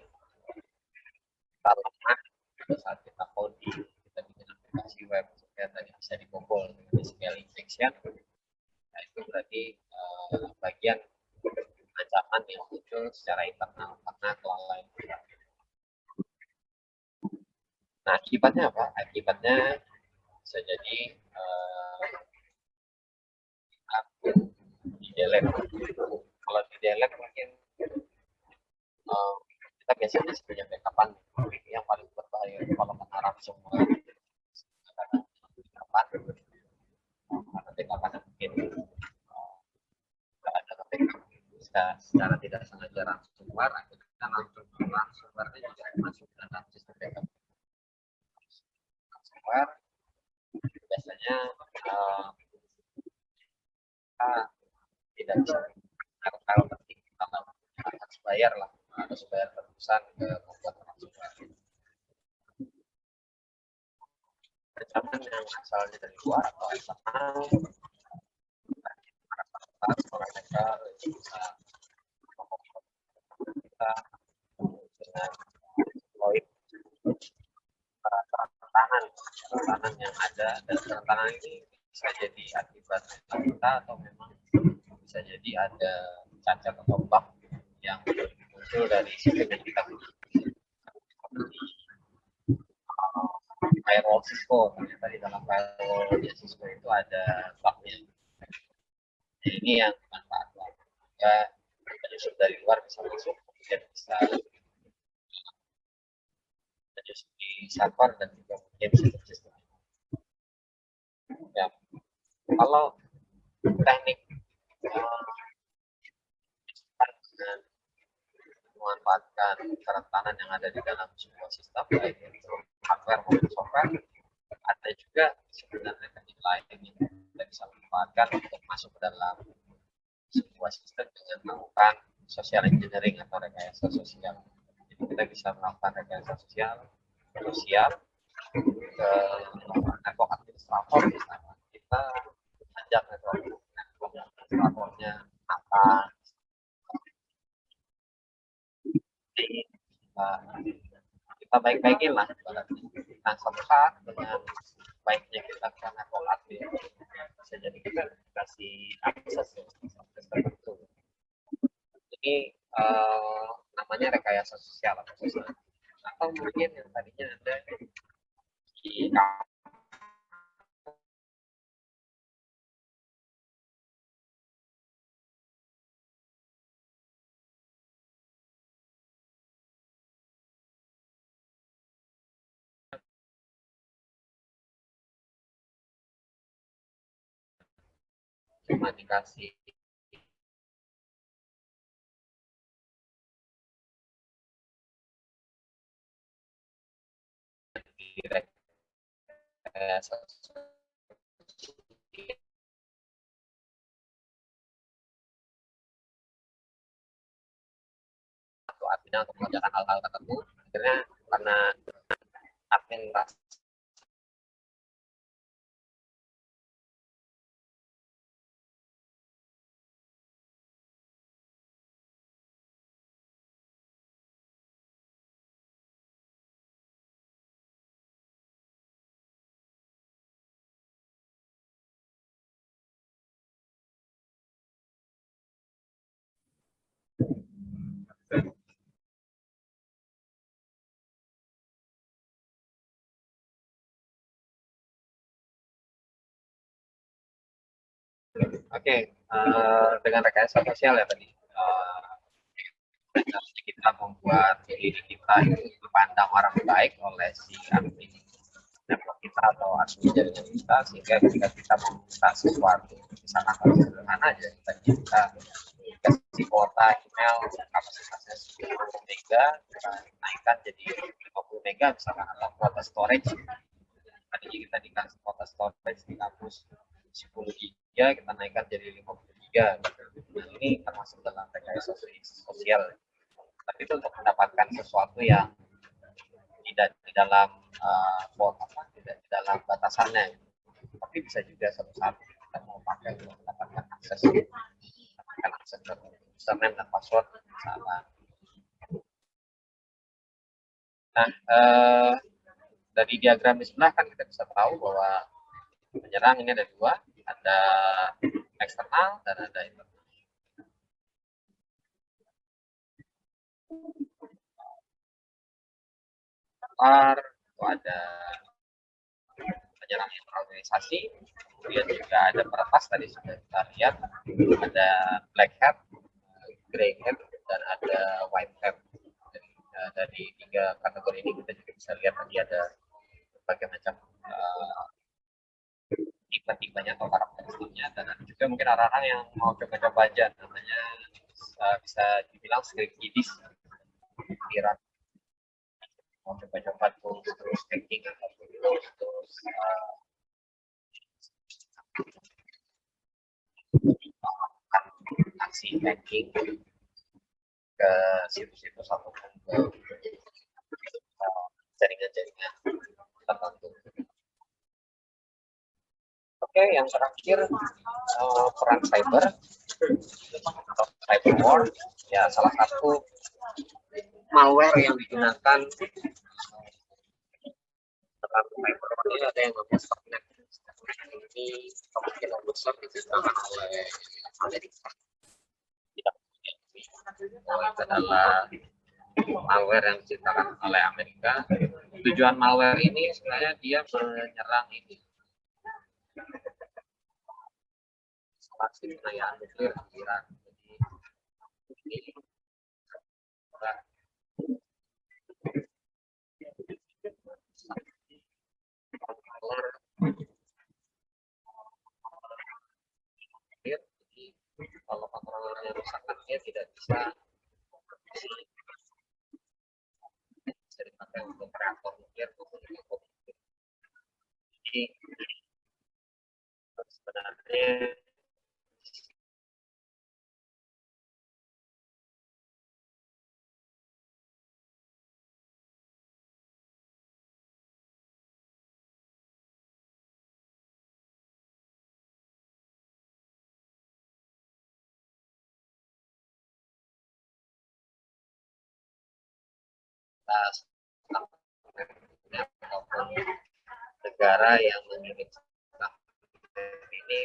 kita lemah pada saat kita coding, kita bikin aplikasi web supaya tadi bisa dibobol dengan SQL injection. Nah, itu berarti bagian ancaman yang muncul secara internal karena kelalaian kita. Nah, akibatnya apa? Akibatnya bisa jadi di delete. Kalau di delete mungkin kita biasanya punya backupan yang paling berbahaya kalau kena ransomware. Karena backupan mungkin ada backup secara tidak sengaja ransomware, akhirnya ransomware-nya juga masuk dalam sistem backup. Ransomware biasanya kita tidak bisa kalau penting kita harus bayar lah, harus bayar tebusan ke membuat ransomware. Ancaman yang asalnya dari luar atau eksternal, orang hacker bisa kita dengan exploit tantangan yang ada, dan tantangan ini bisa jadi akibat kita atau memang bisa jadi ada cacat atau bug yang muncul dari sistem yang kita punya. Firewall Cisco, ternyata di dalam firewall Cisco itu ada bugnya. Jadi ini yang dimanfaatkan. Ya, penyusup dari luar bisa masuk, kemudian bisa menyusup di server dan juga mungkin sistem sistem. Ya, kalau teknik dengan memanfaatkan kerentanan yang ada di dalam sebuah sistem, baik itu hardware maupun software, ada juga sebenarnya teknik lain yang kita bisa manfaatkan untuk masuk ke dalam sebuah sistem dengan melakukan social engineering atau rekayasa sosial. Jadi kita bisa melakukan rekayasa sosial ke network administrator, misalnya kita ajak network administratornya apa, kita baik-baikin lah, nah suatu saat dengan baiknya kita ke network admin bisa jadi kita kasih akses tertentu. Ini namanya rekayasa sosial atau mungkin yang tadinya ada di cuma dikasih rekayasa atau adminnya untuk mengerjakan hal-hal tertentu, akhirnya karena admin merasa dengan rekayasa sosial ya tadi, kita membuat diri kita itu dipandang orang baik oleh si admin network kita atau admin jaringan kita, sehingga ketika kita meminta sesuatu, misalkan hal sederhana aja, kita kasih kuota email kapasitasnya 10 mega, kita naikkan jadi 50 mega misalkan, atau kuota storage, tadi kita dikasih kuota storage di kampus 10 giga, kita naikkan jadi 50 giga. Nah, ini termasuk dalam rekayasa sosial. Tapi itu untuk mendapatkan sesuatu yang tidak di dalam tidak di dalam batasannya. Tapi bisa juga suatu saat kita mau pakai untuk mendapatkan akses ke username dan password misalnya. Nah, dari diagram di sebelah kan kita bisa tahu bahwa penyerang ini ada dua, ada eksternal dan ada internal. Itu ada penyerang interorganisasi, kemudian juga ada peretas, tadi sudah kita lihat, ada black hat, grey hat, dan ada white hat. Dari tiga kategori ini kita juga bisa lihat tadi ada berbagai macam tipe-tipenya atau karakteristiknya, dan ada juga mungkin orang-orang yang mau coba-coba aja, namanya bisa dibilang script kiddies, pikiran mau coba-coba terus hacking ataupun terus aksi hacking ke situs-situs ataupun ke jaringan-jaringan tertentu. yang terakhir peran cyber atau cyber war, ya salah satu malware yang digunakan peran cyber war ini ada yang namanya Stuxnet. Ini kemungkinan besar digunakan oleh Amerika. Itu adalah malware yang diciptakan oleh Amerika. Tujuan malware ini sebenarnya dia menyerang ini instalasi kekayaan nuklir Iran. Jadi ini jadi kalau kontrolernya rusak dia tidak bisa dipakai untuk reaktor nuklir maupun bom nuklir. Jadi sebenarnya maupun negara yang mengirim ini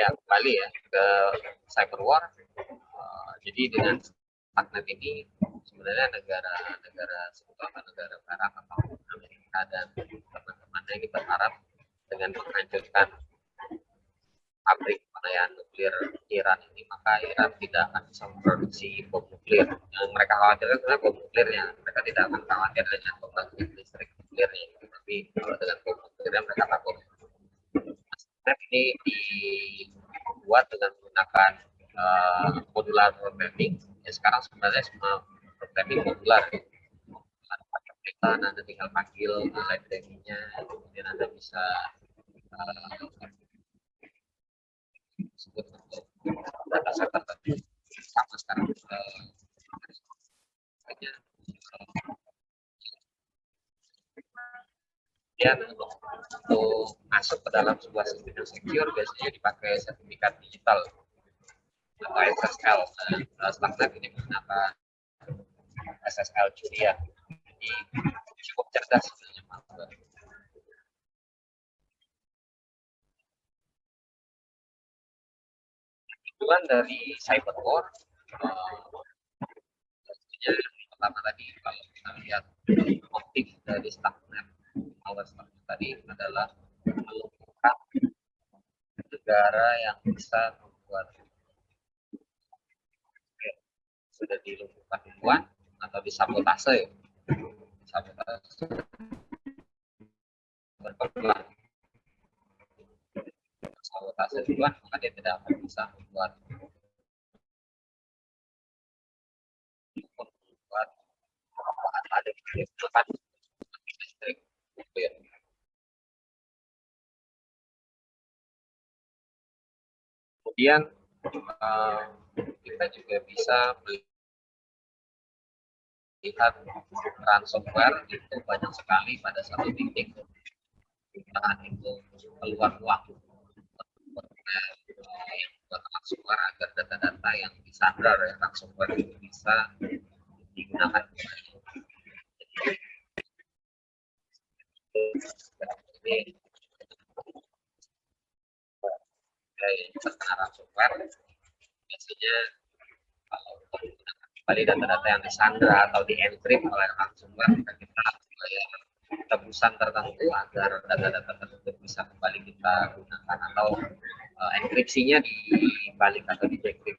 ya kembali ya ke cyber war. Jadi dengan Stuxnet ini sebenarnya negara sekutu, negara barat atau Amerika dan teman-temannya ini berharap dengan menghancurkan pabrik pengayaan nuklir Iran ini, maka Iran tidak akan bisa memproduksi bom nuklir. Yang mereka khawatirkan sebenarnya bom nuklirnya. Mereka tidak akan khawatir dengan pembangkit listrik nuklirnya, tapi kalau dengan bom nuklirnya mereka takut. Ini dibuat dengan menggunakan modular programming. Ya, sekarang sebenarnya semua programming modular. Anda tinggal panggil library-nya, kemudian Anda bisa sebut untuk data set tertentu sama sekarang kemudian untuk masuk ke dalam sebuah sistem yang secure biasanya dipakai sertifikat digital atau SSL. Stuxnet ini menggunakan SSL Julia, jadi cukup cerdas sebenarnya. Tujuan dari cyber war, pertama tadi kalau kita lihat motif dari Stuxnet, tadi adalah melumpuhkan negara yang bisa membuat sudah dilumpuhkan duluan atau disabotase berpeluang sabotase duluan, maka dia tidak akan bisa membuat ada listrik. Kemudian kita juga bisa melihat ransomware itu banyak sekali pada satu titik. Saat itu keluar uang yang buat ransomware agar data-data yang disandar ya ransomware itu bisa digunakan. Ini terkena ransomware biasanya kalau kembali data-data yang disandra atau dienkrip oleh ransomware, kita bayar tebusan tertentu agar data-data tersebut bisa kembali kita gunakan atau enkripsinya dibalik atau di-decrypt.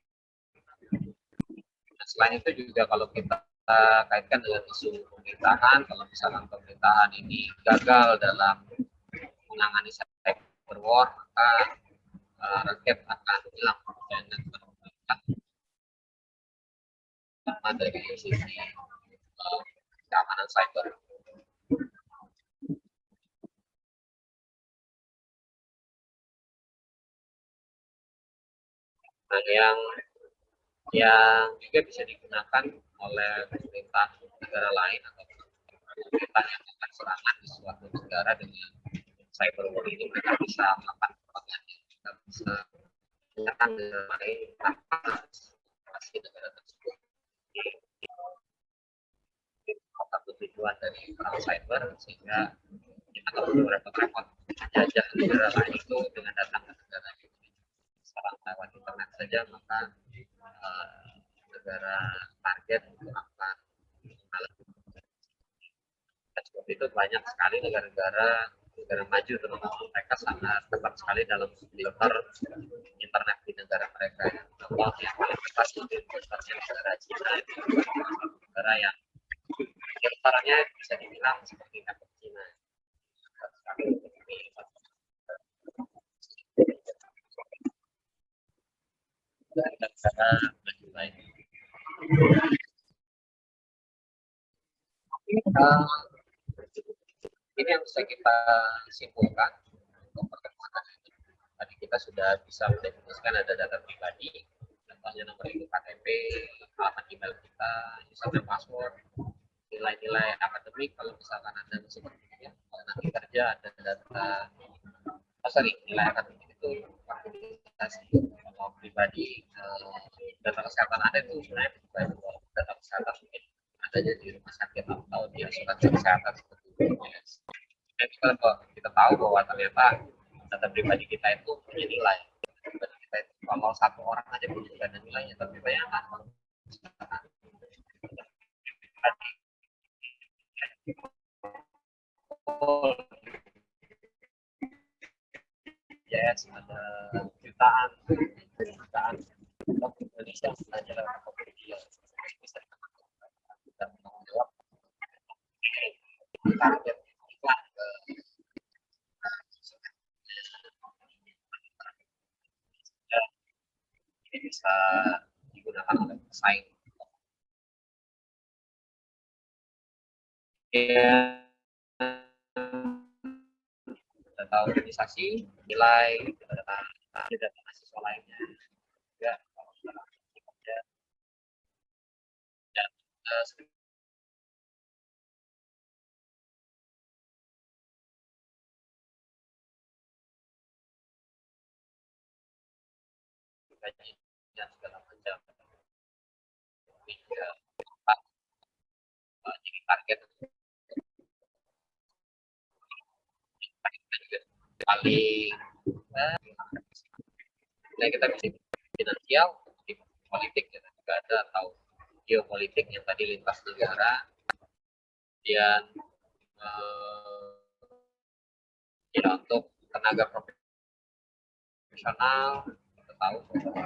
Nah, selain itu juga kalau kita kaitkan dengan isu pemerintahan, kalau misalkan pemerintahan ini gagal dalam menangani cyber war, maka rakyat akan hilang kepercayaan dan terutama dari sisi keamanan cyber. Nah, yang juga bisa digunakan oleh pemerintah negara lain atau pemerintah yang melakukan serangan di suatu negara dengan cyberwar ini, mereka bisa melakukan propaganda, mereka bisa menyerang negara lain tanpa pasti negara tersebut. Satu tujuan dari perang cyber, sehingga kita nggak perlu repot-repot menjajah negara lain itu dengan datang ke negara itu. Sekarang lewat internet saja, maka negara target itu akan seperti itu. Banyak sekali negara-negara maju, terutama mereka sangat ketat sekali dalam filter internet di negara mereka. Contoh yang paling ketat itu negara Cina, negara yang filternya bisa dibilang seperti negara Cina. Dan negara maju lain. Ini yang bisa kita simpulkan untuk pertemuan ini. Tadi kita sudah bisa mendefinisikan ada data pribadi, contohnya nomor induk KTP, alamat email kita, username, password, nilai-nilai akademik kalau misalkan ada masih berpikir, kalau nanti kerja ada data, nilai akademik itu aktivitas. Kalau pribadi, data kesehatan ada itu sebenarnya data kesehatan mungkin adanya di rumah sakit atau di asuransi kesehatan seperti itu. Dan kita tahu bahwa ternyata data pribadi kita itu punya nilai. Kita itu, kalau satu orang aja punya ada nilainya, tapi bayangkan yes, ada jutaan Indonesia belajar media bisa dan menjawab target iklan ini bisa digunakan oleh pesaing. Data organisasi, nilai, data mahasiswa lainnya juga dan dan segala macam juga jadi target juga paling kita bisa finansial di politik ya, juga ada, atau geopolitik yang tadi lintas negara, kemudian ya untuk tenaga profesional kita tahu bahwa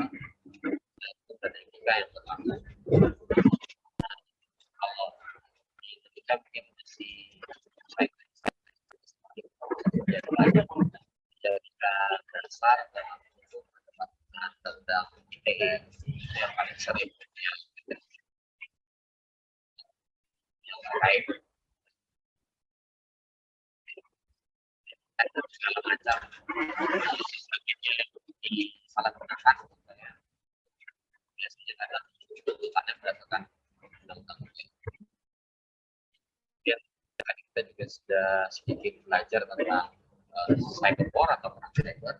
ada etika yang berlaku. Kalau kita mungkin masih jadikan dasar dalam bentuk pendekatan tentang ITE yang paling sering yang terkait segala macam salah gunakan, biasanya ada tuntutannya berdasarkan undang-undang. Kemudian kita juga sudah sedikit belajar tentang cyber war atau perang cyber.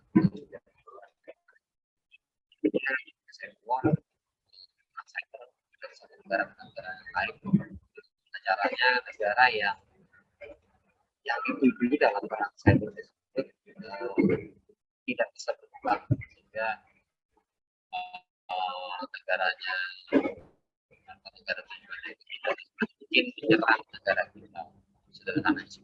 Cyber war, perang cyber dari satu negara ke negara lain. Caranya negara yang itu dulu dalam perang cyber tersebut tidak bisa berkembang, sehingga negaranya atau negara tujuan itu tidak mungkin menyerang negara kita. Sederhana itu.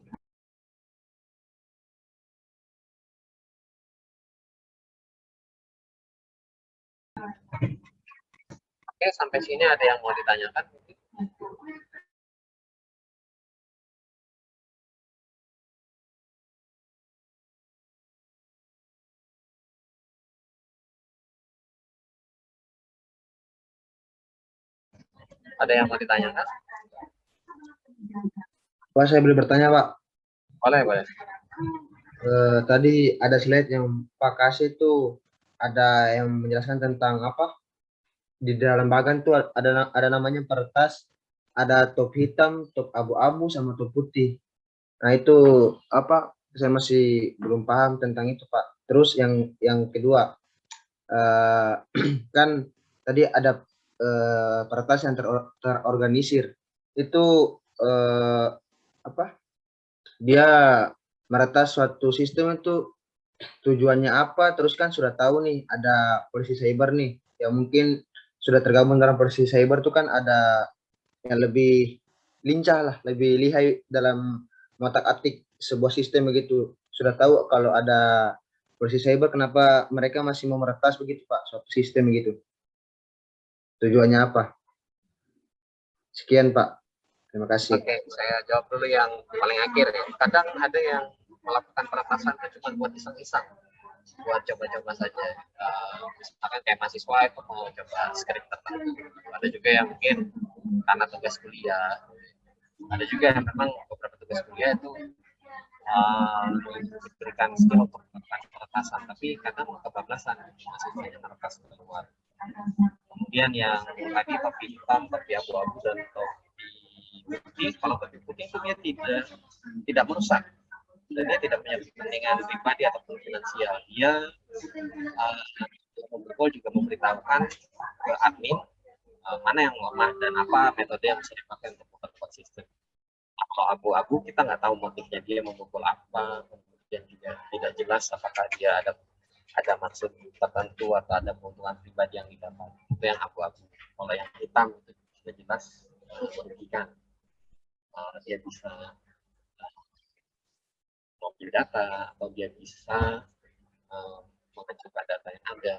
Oke, sampai sini ada yang mau ditanyakan? Ada yang mau ditanyakan?
Pak, saya boleh bertanya, Pak?
Boleh, boleh.
Tadi ada slide yang Pak kasih tuh, ada yang menjelaskan tentang apa? Di dalam bagan tuh ada namanya peretas, ada top hitam, top abu-abu, sama top putih. Nah itu apa? Saya masih belum paham tentang itu, Pak. Terus yang kedua, kan tadi ada peretas yang terorganisir. Itu apa? Dia meretas suatu sistem itu tujuannya apa? Terus kan sudah tahu nih ada polisi cyber nih, yang mungkin sudah tergabung dalam polisi cyber itu kan ada yang lebih lincah lah, lebih lihai dalam ngotak-atik sebuah sistem begitu. Sudah tahu kalau ada polisi cyber, kenapa mereka masih mau meretas begitu, Pak, suatu sistem begitu? Tujuannya apa? Sekian, Pak. Terima kasih.
Oke, saya jawab dulu yang paling akhir ya. Kadang ada yang melakukan peretasan cuma buat iseng-iseng, buat coba-coba saja. Misalkan kayak mahasiswa itu mau coba skrip tertentu. Ada juga yang mungkin karena tugas kuliah. Ada juga yang memang beberapa tugas kuliah itu diberikan skill untuk melakukan peretasan, tapi kadang kebablasan mahasiswanya meretas keluar. Kemudian yang tadi topi hitam, topi abu-abu, dan topi putih. Kalau topi putih itu dia tidak merusak, dan dia tidak punya kepentingan pribadi ataupun finansial. Dia memukul juga memberitahukan ke admin mana yang lemah dan apa metode yang bisa dipakai untuk memperkuat sistem. Kalau abu-abu kita nggak tahu motifnya dia memukul apa, kemudian juga tidak jelas apakah dia ada maksud tertentu atau ada keuntungan pribadi yang didapat. Itu yang abu-abu. Kalau yang hitam itu sudah jelas merugikan. Dia bisa mengambil data, atau dia bisa mencoba data yang ada.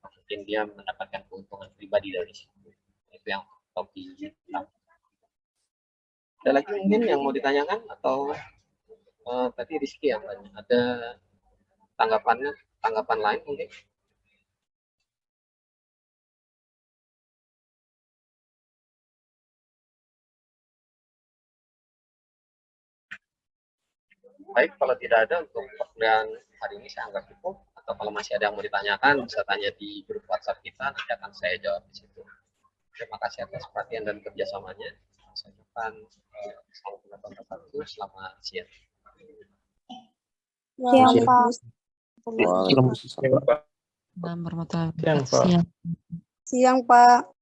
Mungkin dia mendapatkan keuntungan pribadi dari situ. Itu yang topi hitam. Ada lagi mungkin yang mau ditanyakan, atau tadi Rizky yang tanya, ada tanggapan lain mungkin? Baik, kalau tidak ada untuk perkuliahan hari ini saya anggap cukup. Atau kalau masih ada yang mau ditanyakan, bisa tanya di grup WhatsApp kita, nanti akan saya jawab di situ. Terima kasih atas perhatian dan kerjasamanya. Saya ucapkan selamat menonton satu, selamat siang.
Siang, Pak.
Waalaikumsalam.
Warahmatullahi
Siang, Pak.
wabarakatuh.
Siang, Pak.